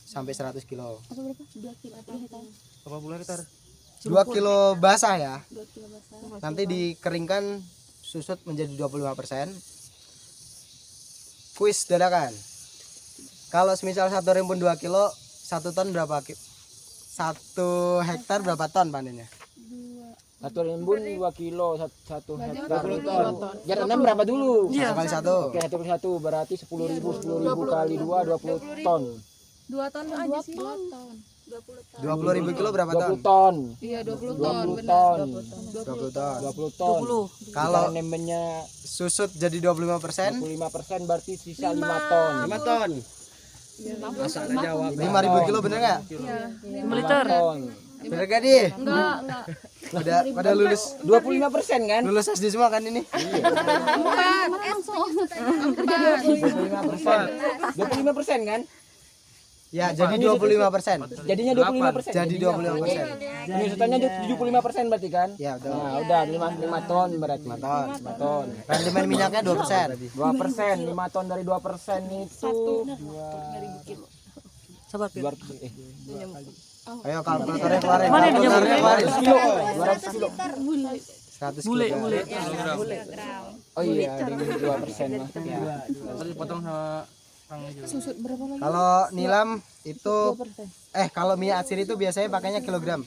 sampai 100 kilo. Atau berapa? 2 kilo per hektar. Berapa bulan hektar? 2 kilo basah ya. 2 kilo basah. Nanti dikeringkan susut menjadi 25%. Kuis dadakan. Kalau semisal 1 rimbun 2 kilo, 1 ton berapa? 1 hektar berapa ton panennya? 1 rimbun 2 kilo 1 hektar. 20 ton. Jangan berapa dulu? 1 kali 1. Oke, 1 kali 1 berarti 10.000 kali 2 20 ton. 2 ton aja sih. 2 ton. 20.000 kilo berapa ton? 20 ton. Iya 20 ton. 20 ton. 20 ton. 20 ton. Kalau nemennya susut jadi 25%, 25% berarti sisa 5 ton. 5 ton. 5.000 kilo bener nggak? 5 liter. Ton. Bener gak nih? Enggak. Pada lulus 25% kan? lulus SD semua kan ini? 25% kan? Ya, jadi 25%. Jadinya 25%. Jadi 25%. Penyusutannya 75% berarti kan? Ya, betul. Nah, udah 5 ton berarti. 5 ton. 5 ton. Rendemen minyaknya 2%. 2%, 5 ton dari 2% itu Sabar, Pir. 200 Ayo kalkulatornya keluarin. Mana yang Kalkulatornya keluarin. kilo, 200 kilo. 100 Bule, kilo. bule. Oh iya, di 2% mah. Terus dipotong sama Kalau nilam itu kalau minyak atsir itu biasanya pakainya kilogram.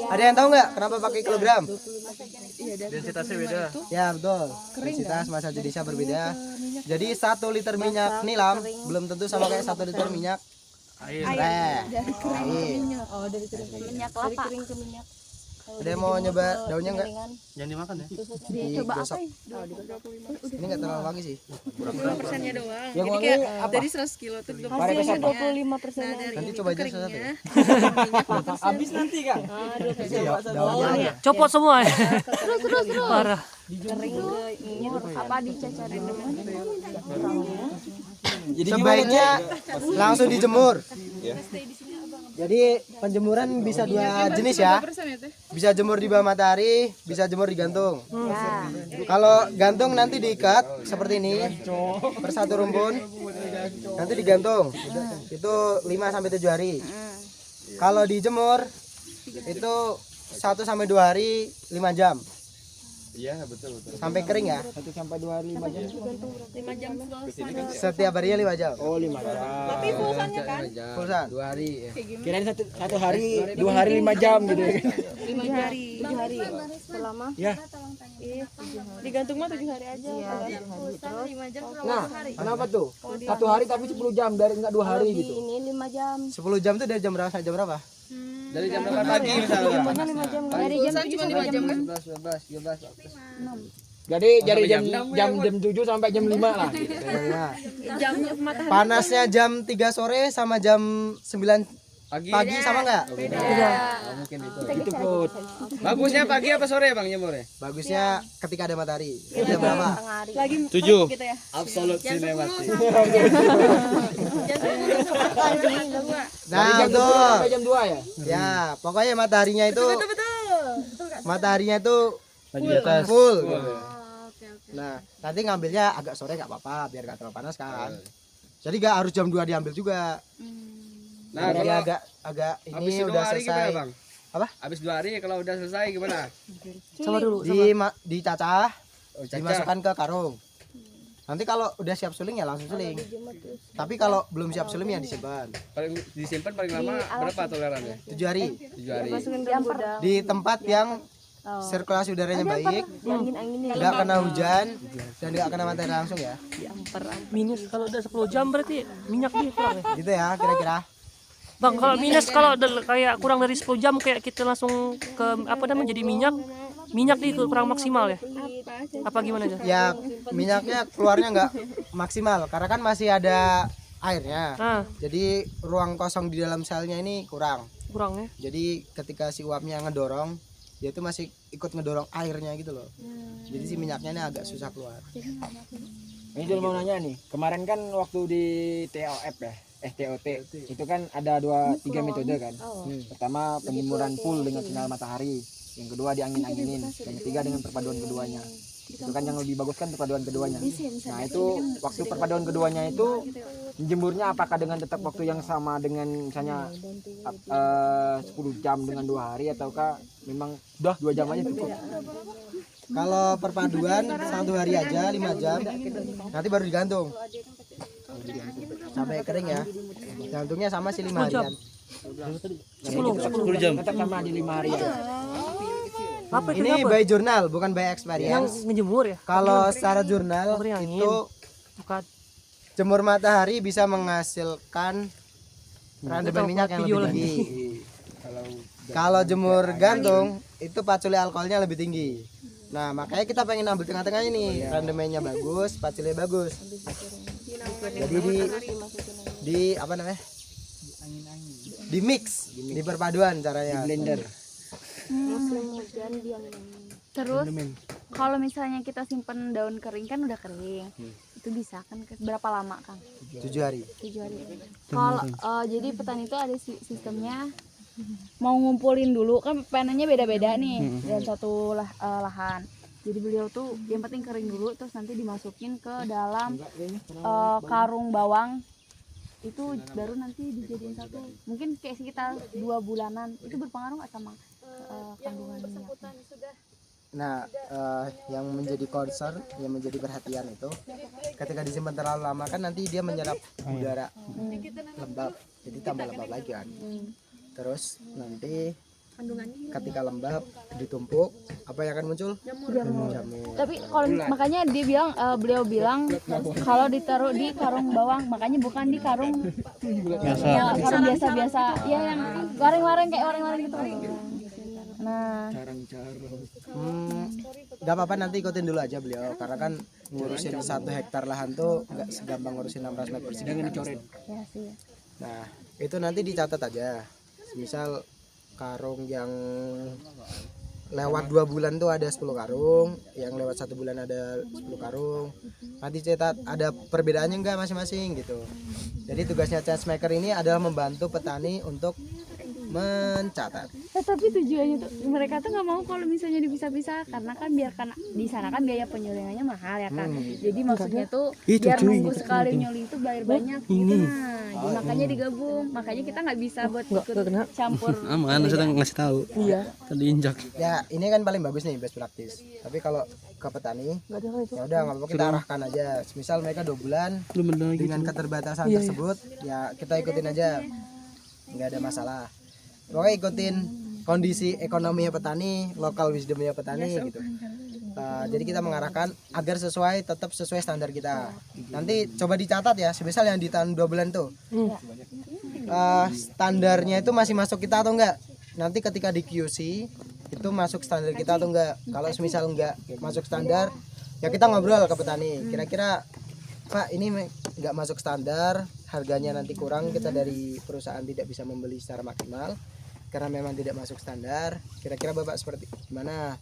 Ada yang tahu nggak kenapa pakai kilogram? densitasnya beda. Ya betul. Densitas massa jenisnya berbeda. Jadi 1 liter minyak nilam belum tentu sama kayak 1 liter minyak air. Minyak kelapa. Ada yang mau nyoba daunnya nggak? Jangan dimakan ya. Digosok. Ini nggak terlalu wangi sih. Persennya doang. Yang wangi apa? Dari 100 kilo tuh Pariwisata. 25%. Nanti coba aja satu ya. Habis nanti kan? Iya, daunnya. Copot semua ya. Parah. Apa dicacarin dulu? Sebaiknya langsung dijemur. Jadi penjemuran bisa 2 jenis ya. Bisa jemur di bawah matahari, bisa jemur di gantung. Kalau gantung nanti diikat seperti ini per 1 rumpun. Nanti digantung. Itu 5 sampai 7 hari. Kalau dijemur itu 1 sampai 2 hari 5 jam. Iya, betul. Sampai kering ya. 1 sampai 2 hari 5 jam. Setiap harinya 5 jam. Oh, 5 jam. Tapi pulsanya kan? Pulsa. 2 hari. Kirain satu hari 2 hari 5 jam gitu. 5 hari. 7 hari. Selama? Ya. Iya. Digantung mah 7 hari aja. Nah, kenapa tuh? 1 hari tapi 10 jam dari enggak 2 hari gitu. Ini 5 jam. 10 jam itu dari jam berapa sampai jam berapa? Dari jam 8 pagi misalnya. Pokoknya 5 jam. Dari jam 7 sampai jam 11, 12, 13. Jadi dari jam 7 sampai jam 5 lah. Nah, jamnya matahari. panasnya jam 3 sore sama jam 9 Pagi sama nggak? Mungkin itu Put. Bagusnya pagi apa sore Bang jemurnya? Bagusnya ketika ada matahari. Jam berapa? Lagi 7. gitu ya. Absolut sinematik. Nah, Dari jam 10 tuh. sampai jam 2 ya? Ya, pokoknya mataharinya itu mataharinya itu Lagi di atas. full. Nah, nanti ngambilnya agak sore nggak apa-apa biar nggak terlalu panas kan. Jadi nggak harus jam 2 diambil juga. Nah, Jadi kalau agak habis ini 2 udah hari selesai. gimana, Bang? Apa? Habis 2 hari kalau udah selesai gimana? Sama dulu. Sama. Dicacah, Oh, caca. dimasukkan ke karung. Nanti kalau udah siap suling ya langsung suling. Tapi kalau belum siap suling ya disimpan Paling disimpan paling lama berapa tolerannya? 7 hari 7 hari. di tempat yang sirkulasi udaranya baik, nggak kena hujan dan nggak kena matahari langsung ya. Minus kalau udah 10 jam berarti minyak dia kurang ya. Gitu ya kira-kira. Bang, kalau minus kalau kayak kurang dari 10 jam kayak kita langsung ke apa namanya jadi minyak dia kurang maksimal ya. Apa gimana aja? Ya minyaknya keluarnya nggak maksimal karena kan masih ada airnya. Nah, Jadi ruang kosong di dalam selnya ini kurang. kurang ya. Jadi ketika si uapnya ngedorong, dia itu masih ikut ngedorong airnya gitu loh. Jadi si minyaknya ini agak susah keluar. Ini Jul mau nanya nih, kemarin kan waktu di TOF ya, TOT, itu kan ada 3 metode kan. Pertama penjemuran full dengan sinar matahari, yang kedua diangin-anginin, yang ketiga dengan perpaduan keduanya. Itu kan yang lebih bagus kan perpaduan keduanya. Nah itu waktu perpaduan keduanya itu menjemurnya apakah dengan tetap waktu yang sama dengan misalnya 10 jam dengan 2 hari ataukah memang udah 2 jam aja cukup? Kalau perpaduan 1 hari aja 5 jam, nanti baru digantung sampai kering ya. Gantungnya sama sih 5 harian. 10 jam. Tetap sama di 5 hari ya. Apa itu? Ini by jurnal bukan by Yang experience. ngejemur ya? Kalau secara jurnal Beri angin. itu Bukan. jemur matahari bisa menghasilkan rendaman minyak yang lebih tinggi. Kalau jemur gantung itu paculi alkoholnya lebih tinggi. Nah makanya kita pengen ambil tengah-tengahnya nih, rendemennya bagus, paculnya bagus. Jadi di apa namanya? Di mix, di perpaduan caranya. Blender. Terus kalau misalnya kita simpen daun kering kan udah kering, itu bisa kan berapa lama Kang? 7 hari. 7 hari. Kalau jadi petani itu ada sistemnya mau ngumpulin dulu kan panennya beda-beda nih dalam satu lahan. Jadi beliau tuh yang penting kering dulu terus nanti dimasukin ke dalam karung bawang itu baru nanti dijadiin satu. Mungkin kayak sekitar 2 bulanan itu berpengaruh nggak sama kandungan minyaknya? Nah, yang menjadi concern, yang menjadi perhatian itu, ketika disimpan terlalu lama kan nanti dia menyerap udara lembab, jadi tambah lembab lagi kan. Terus nanti ketika lembab ditumpuk, apa yang akan muncul? Jamur. Tapi kalau makanya dia bilang beliau bilang kalau ditaruh di karung bawang, makanya bukan di karung ya, karung biasa-biasa, ya yang waring-waring kayak waring-waring gitu. Nah, Gak apa-apa nanti ikutin dulu aja beliau, karena kan ngurusin 1 hektar lahan tuh nggak segampang ngurusin 600 meter persegi. ya sih. Nah, itu nanti dicatat aja. Misal karung yang lewat 2 bulan tuh ada 10 karung, yang lewat 1 bulan ada 10 karung. Nanti catat ada perbedaannya enggak masing-masing gitu. Jadi tugasnya changemaker ini adalah membantu petani untuk mencatat. Tapi tujuannya tuh mereka tuh nggak mau kalau misalnya dipisah-pisah karena kan biarkan di sana kan biaya penyulingannya mahal ya kan. Jadi maksudnya tuh biar nunggu sekali nyuling itu bayar banyak gitu. Nah, makanya digabung. Makanya kita nggak bisa buat ikut campur. Aman, saya ngasih tahu. Iya. Tadi injak. Ya, ini kan paling bagus nih best practice. Tapi kalau ke petani, ya udah nggak apa-apa kita arahkan aja. Misal mereka 2 bulan dengan keterbatasan tersebut, ya kita ikutin aja. Nggak ada masalah. Pokoknya ikutin kondisi ekonominya petani, lokal wisdomnya petani gitu. Jadi kita mengarahkan agar tetap sesuai standar kita. Nanti coba dicatat ya, semisal yang di tahun 2 bulan tuh standarnya itu masih masuk kita atau enggak. Nanti ketika di QC itu masuk standar kita atau enggak. Kalau semisal enggak masuk standar, ya kita ngobrol ke petani. Kira-kira Pak ini enggak masuk standar, harganya nanti kurang, kita dari perusahaan tidak bisa membeli secara maksimal karena memang tidak masuk standar, kira-kira Bapak seperti gimana?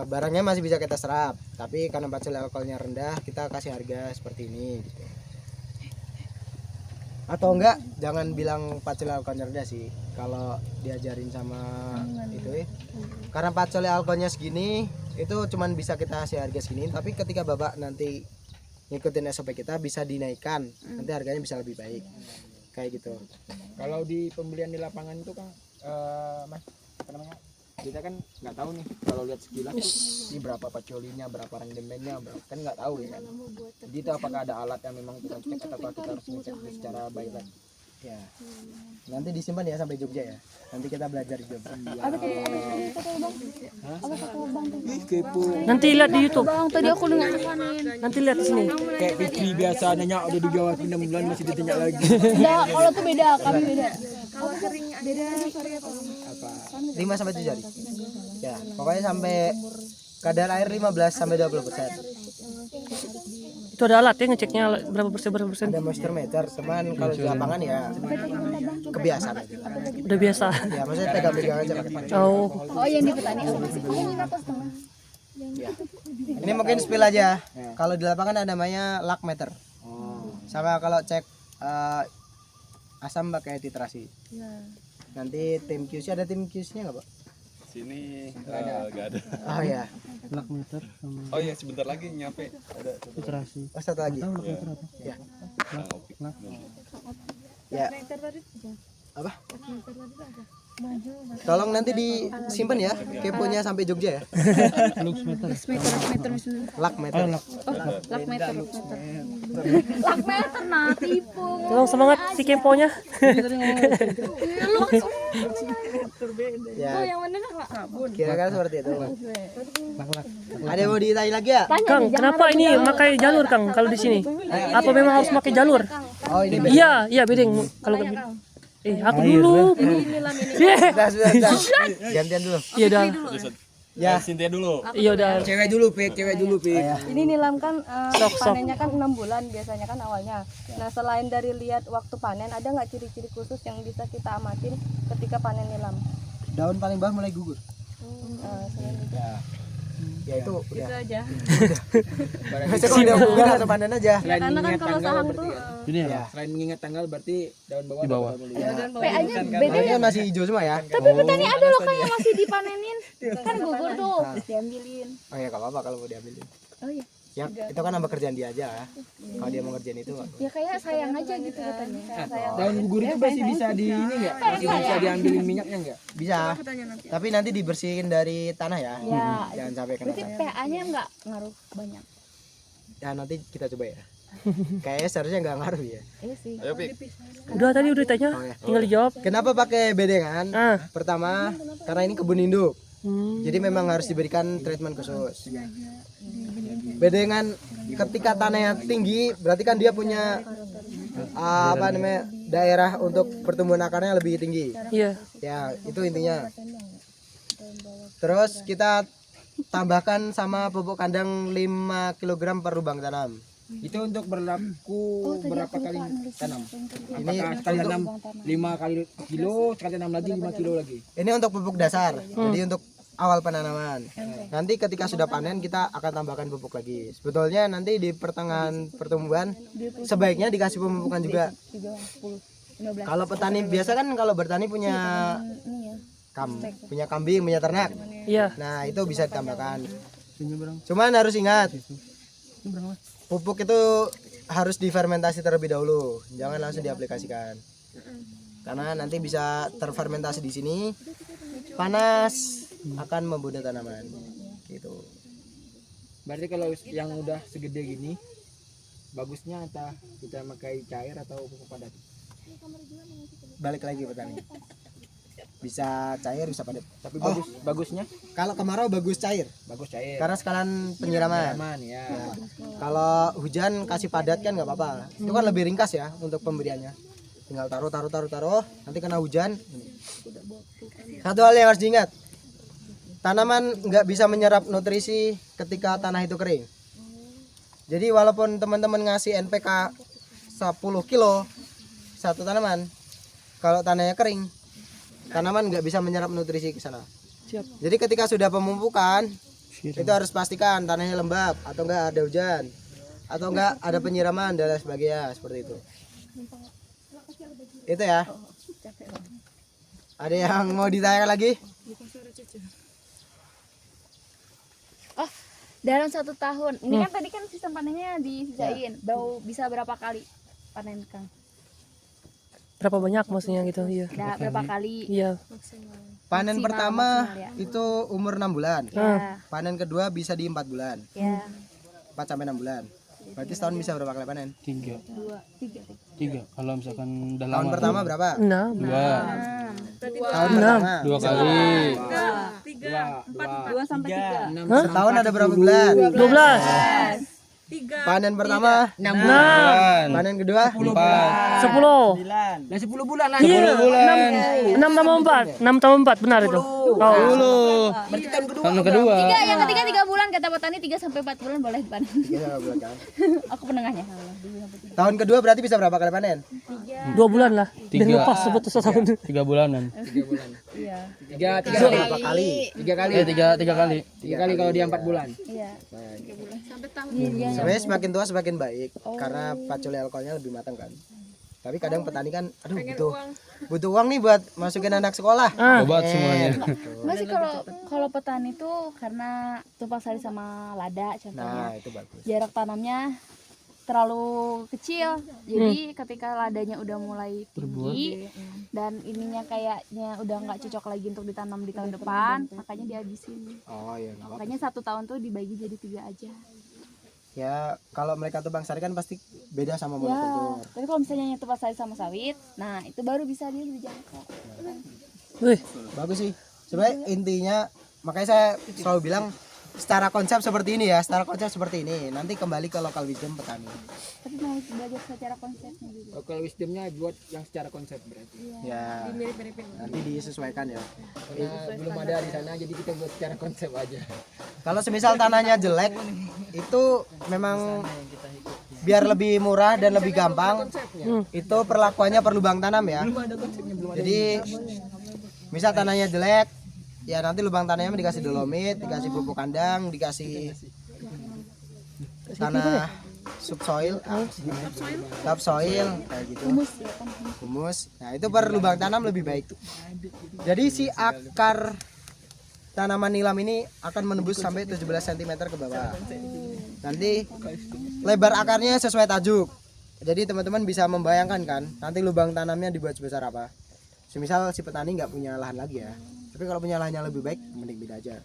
Barangnya masih bisa kita serap, tapi karena pacul alkoholnya rendah, kita kasih harga seperti ini gitu. Atau enggak, jangan bilang pacul alkoholnya rendah sih, kalau diajarin sama itu karena pacul alkoholnya segini, itu cuman bisa kita kasih harga segini, tapi ketika Bapak nanti ngikutin SOP kita bisa dinaikkan, nanti harganya bisa lebih baik kayak gitu. Kalau di pembelian di lapangan itu kan Mas, apa namanya, kita kan nggak tahu nih kalau lihat sekilas tuh ini berapa pacolinya, berapa rendemennya, berapa, kan nggak tahu ya kan. Jadi itu apakah ada alat yang memang kita cek atau kita harus ngecek secara by line? Ya, nanti disimpan ya sampai Jogja ya, nanti kita belajar di Jogja. Nanti lihat di YouTube. Bang, tadi aku dengar panen. Nanti lihat di sini. Kayak Fitri biasa nanya udah dijawab 6 bulan masih ditanya lagi. Enggak, kalau tuh beda, kami beda. Kalau kering beda variator. Apa? 5 sampai 7 jari. Ya, pokoknya sampai kadar air 15 sampai 20%. Itu ada alat ya ngeceknya berapa persen. Ada moisture meter, teman kalau di lapangan ya kebiasaan aja. Udah biasa. Ya, maksudnya pegang-pegang aja pakai pacul. Oh, Oh, yang di petani apa sih? Ya. Ini mungkin spill aja. Kalau di lapangan ada namanya lak meter. Sama kalau cek asam pakai titrasi. Nanti tim QC, ada tim QC-nya nggak Pak? Sini nggak ada. Oh ya. Lak meter sama Oh iya, sebentar lagi nyampe. Ada titrasi. Oh, satu lagi. Tahu lak meter apa? Ya. Lak. Ya. Apa? Tolong nanti disimpan ya, keponya sampai Jogja ya. Lux meter. Lak meter. Lak meter. Lak meter nah tipu. tolong semangat si keponya. Ya, Yang mana Kak? kira-kira seperti itu. Ada yang mau ditanya lagi ya? Kang, kenapa ini pakai jalur Kang kalau di sini? Apa memang harus pakai jalur? Oh, ini Iya, bedeng kalau aku dulu. sudah. Gantian dulu. Iya dah. Ya, Sintia dulu. Iya udah. Cewek dulu, Pik. Ini nilam kan Sok. panennya kan 6 bulan biasanya kan awalnya. Nah selain dari lihat waktu panen, ada nggak ciri-ciri khusus yang bisa kita amatin ketika panen nilam? daun paling bawah mulai gugur. Selain itu. Ya itu Itu udah. aja. Biasanya kalau udah gugur langsung panen aja. Selain Karena kan mengingat kalau tanggal sahang berarti tuh ya. Ini ya. Ya. Selain mengingat tanggal berarti daun bawah. Di bawah. PA-nya beda. Ini kan masih hijau semua ya. Tapi petani ada loh Kak yang masih dipanenin. Kan gugur tuh, diambilin. Oh ya, nggak apa-apa kalau mau diambilin. Oh iya. Ya, itu kan nambah kerjaan dia aja. Kalau dia mau ngerjain itu. Ya kayak sayang aja gitu katanya. Kayak sayang. Daun gugur itu masih bisa di ini enggak? Masih bisa diambilin minyaknya enggak? Bisa. Tapi nanti dibersihin dari tanah ya. Ya. Jangan sampai kena Berarti tanah. PA-nya nggak ngaruh banyak. Ya nanti kita coba ya. Kayaknya seharusnya nggak ngaruh ya. Iya sih. Ayo, Pik. Udah tadi udah ditanya, Oh, ya. tinggal dijawab. Kenapa pakai bedengan? Ah. Pertama, karena ini kebun induk. Hmm. Jadi memang harus diberikan treatment khusus. Bedengan ketika tanahnya tinggi, berarti kan dia punya apa namanya daerah untuk pertumbuhan akarnya lebih tinggi. Iya. Ya itu intinya. Terus kita tambahkan sama pupuk kandang 5 kg per lubang tanam. Itu untuk berlaku berapa kali tanam? Ini Apakah sekali tanam 5 kali kilo, sekali tanam lagi 5 kilo lagi? ini untuk pupuk dasar. Jadi untuk awal penanaman. Nanti ketika sudah panen kita akan tambahkan pupuk lagi. Sebetulnya nanti di pertengahan pertumbuhan sebaiknya dikasih pemupukan juga. 15. Kalau petani biasa kan kalau bertani punya punya kambing, punya ternak. Iya. Nah, itu bisa ditambahkan. Cuman harus ingat pupuk itu harus difermentasi terlebih dahulu. Jangan langsung diaplikasikan. Karena nanti bisa terfermentasi di sini. Panas akan membunuh tanaman. Gitu. Berarti kalau yang udah segede gini bagusnya entah kita pakai cair atau pupuk padat. Balik lagi petani. Bisa cair, bisa padat. Tapi Oh. bagusnya Kalau kemarau bagus cair. bagus cair. Karena sekalian penyiraman. Aman ya. Kalau hujan kasih padat kan nggak apa-apa. Itu kan lebih ringkas ya untuk pemberiannya. Tinggal taruh. Nanti kena hujan. Satu hal yang harus diingat. Tanaman nggak bisa menyerap nutrisi ketika tanah itu kering. Jadi walaupun teman-teman ngasih NPK kilo satu tanaman. Kalau tanahnya kering, tanaman nggak bisa menyerap nutrisi ke sana. Jadi ketika sudah pemupukan, itu harus pastikan tanahnya lembab atau enggak ada hujan atau enggak ada penyiraman dan lain sebagainya, seperti itu. Itu ya. Ada yang mau ditanyakan lagi? Oh, dalam 1 tahun. Ini kan tadi kan sistem panennya disisain. Bisa berapa kali panen, Kang? Berapa banyak maksudnya gitu? Iya. Berapa kali? Iya. Panen Maksimal, pertama maksimal ya. itu umur 6 bulan. Ya. Panen kedua bisa di 4 bulan. Ya. 4 sampai 6 bulan. Berarti setahun bisa berapa kali panen? 3. 3. Kalau misalkan udah Tahun lama. pertama berapa? 6. 2. Tahun pertama. 2 kali. 2 sampai 3. Setahun ada berapa bulan? 12. Panen pertama 6 bulan. panen kedua 4. 10. Nah 10 bulan lah. Iya. 10 bulan. 6 tambah 4. 6 tambah 4 benar itu. Oh. 10. Berarti Tahun kedua. Yang ketiga 3 bulan, kata petani 3 sampai 4 bulan boleh dipanen. 3 bulan kan. Aku penengahnya. Tahun kedua berarti bisa berapa kali panen? 2 bulan lah. Dan 3. lepas sebut setahun. 3 bulanan. 3 Berapa kali? 3 kali. 3 kali. 3 kali kalau dia 4 bulan. Iya. Sebenarnya semakin tua semakin baik karena paculi alkoholnya lebih matang kan. Tapi kadang petani kan aduh butuh uang nih buat masukin anak sekolah. Obat semuanya. Enggak sih, kalau petani tuh karena tumpang sari sama lada contohnya. Nah, itu bagus. Jarak tanamnya terlalu kecil. Jadi ketika ladanya udah mulai tinggi dan ininya kayaknya udah nggak cocok lagi untuk ditanam di tahun depan, makanya dihabisin. Oh iya, nggak apa-apa. Makanya 1 tahun tuh dibagi jadi 3 aja. Ya, kalau mereka tumbang sari kan pasti beda sama Ya, monokultur. tapi kalau misalnya tumpang sari sama sawit, nah itu baru bisa dia dijangkau. Wih, Bagus sih. Sebenarnya intinya makanya saya selalu bilang secara konsep seperti ini ya, secara konsep seperti ini. Nanti kembali ke local wisdom petani. Tapi mau belajar secara konsepnya juga. Local wisdomnya buat yang secara konsep berarti. Ya. Nanti disesuaikan ya. Karena belum ada di sana jadi kita buat secara konsep aja. Kalau semisal tanahnya jelek, itu memang biar lebih murah dan lebih gampang. Itu perlakuannya per lubang tanam ya. Jadi misal tanahnya jelek, ya nanti lubang tanahnya dikasih dolomit, dikasih pupuk kandang, dikasih tanah subsoil, topsoil kayak gitu. Humus. Nah, itu per lubang tanam lebih baik. Jadi si akar tanaman nilam ini akan menembus sampai 17 cm ke bawah. Nanti lebar akarnya sesuai tajuk. Jadi teman-teman bisa membayangkan kan, nanti lubang tanamnya dibuat sebesar apa. Semisal si petani nggak punya lahan lagi ya. Tapi kalau punya lahan yang lebih baik, mending beda aja.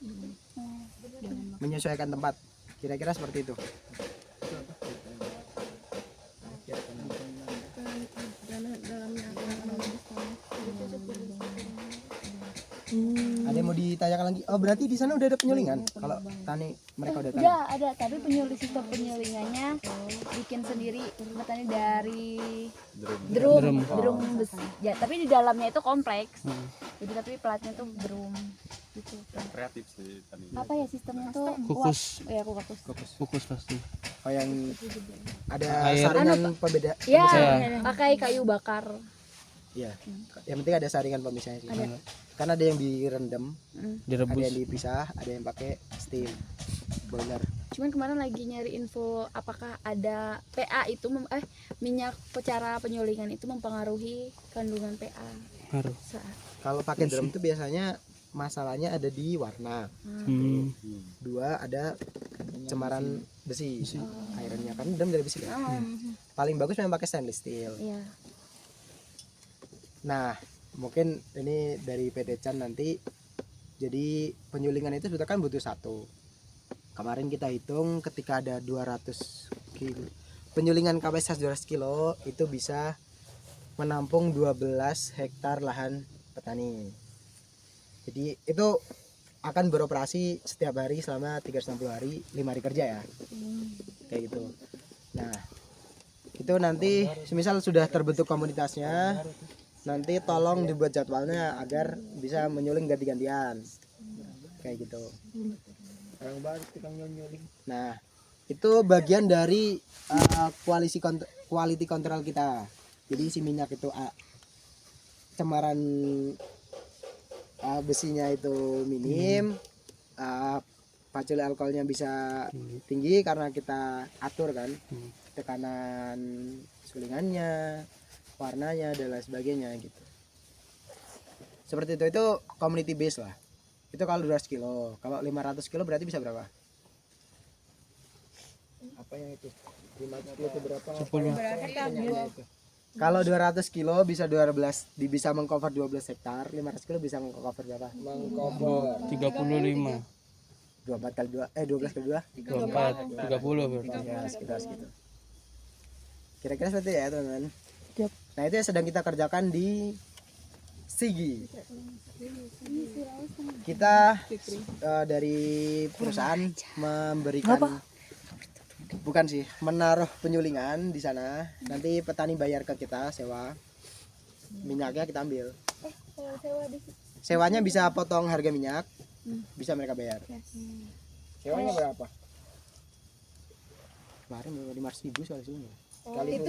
Menyesuaikan tempat. Kira-kira seperti itu. Ada yang mau ditanyakan lagi? Oh, berarti di sana udah ada penyulingan? Kalau tani mereka udah tanam? Udah ada, tapi sistem penyulingannya bikin sendiri. Petani dari drum besi. Ya, tapi di dalamnya itu kompleks. Jadi tapi pelatnya tuh drum gitu. Kreatif sih tadi. Apa ya sistemnya tuh? Kukus. Ya, kukus. Kukus pasti. Oh, yang ada Air. saringan pembeda. Ya, pakai kayu bakar. Iya. Yang penting ada saringan pemisahnya sih. Karena ada yang direndam, ada yang dipisah, ada yang pakai steam boiler. Cuman kemarin lagi nyari info apakah ada PA itu minyak cara penyulingan itu mempengaruhi kandungan PA. Ngaruh. Kalau pakai drum itu biasanya masalahnya ada di warna. Dua, ada cemaran besi. Ironnya kan drum dari besi kan. Paling bagus memang pakai stainless steel. Iya. Nah, mungkin ini dari PD Chan nanti. Jadi penyulingan itu sudah kan butuh 1. Kemarin kita hitung ketika ada 200 kilo. Penyulingan kapasitas 200 kilo itu bisa menampung 12 hektar lahan petani. Jadi itu akan beroperasi setiap hari selama 360 hari, 5 hari kerja ya. Kayak gitu. Nah, itu nanti semisal sudah terbentuk komunitasnya, nanti tolong dibuat jadwalnya agar bisa menyuling ganti-gantian kayak gitu. Nah, Itu bagian dari quality control kita. Jadi si minyak itu cemaran besinya itu minim, pacul alkoholnya bisa tinggi karena kita atur kan, tekanan sulingannya, warnanya dan lain sebagainya gitu. Seperti itu community base lah. Itu kalau 200 kilo. Kalau 500 kilo berarti bisa berapa? Apa yang itu? 500 kilo itu berapa? 10. Kalau 200 kilo bisa bisa mengcover 12 hektar. 500 kilo bisa mengcover berapa? Mengcover 35. 24 kali 2 12 kali 2 24 30 berarti. ya sekitar segitu. Kira-kira seperti itu ya teman-teman. Nah itu yang sedang kita kerjakan di Sigi. Kita dari perusahaan memberikan bukan sih, menaruh penyulingan di sana. Nanti petani bayar ke kita sewa. Minyaknya kita ambil. Sewanya bisa potong harga minyak. Bisa mereka bayar. Sewanya berapa? Kemarin 500.000 soal sini. Kali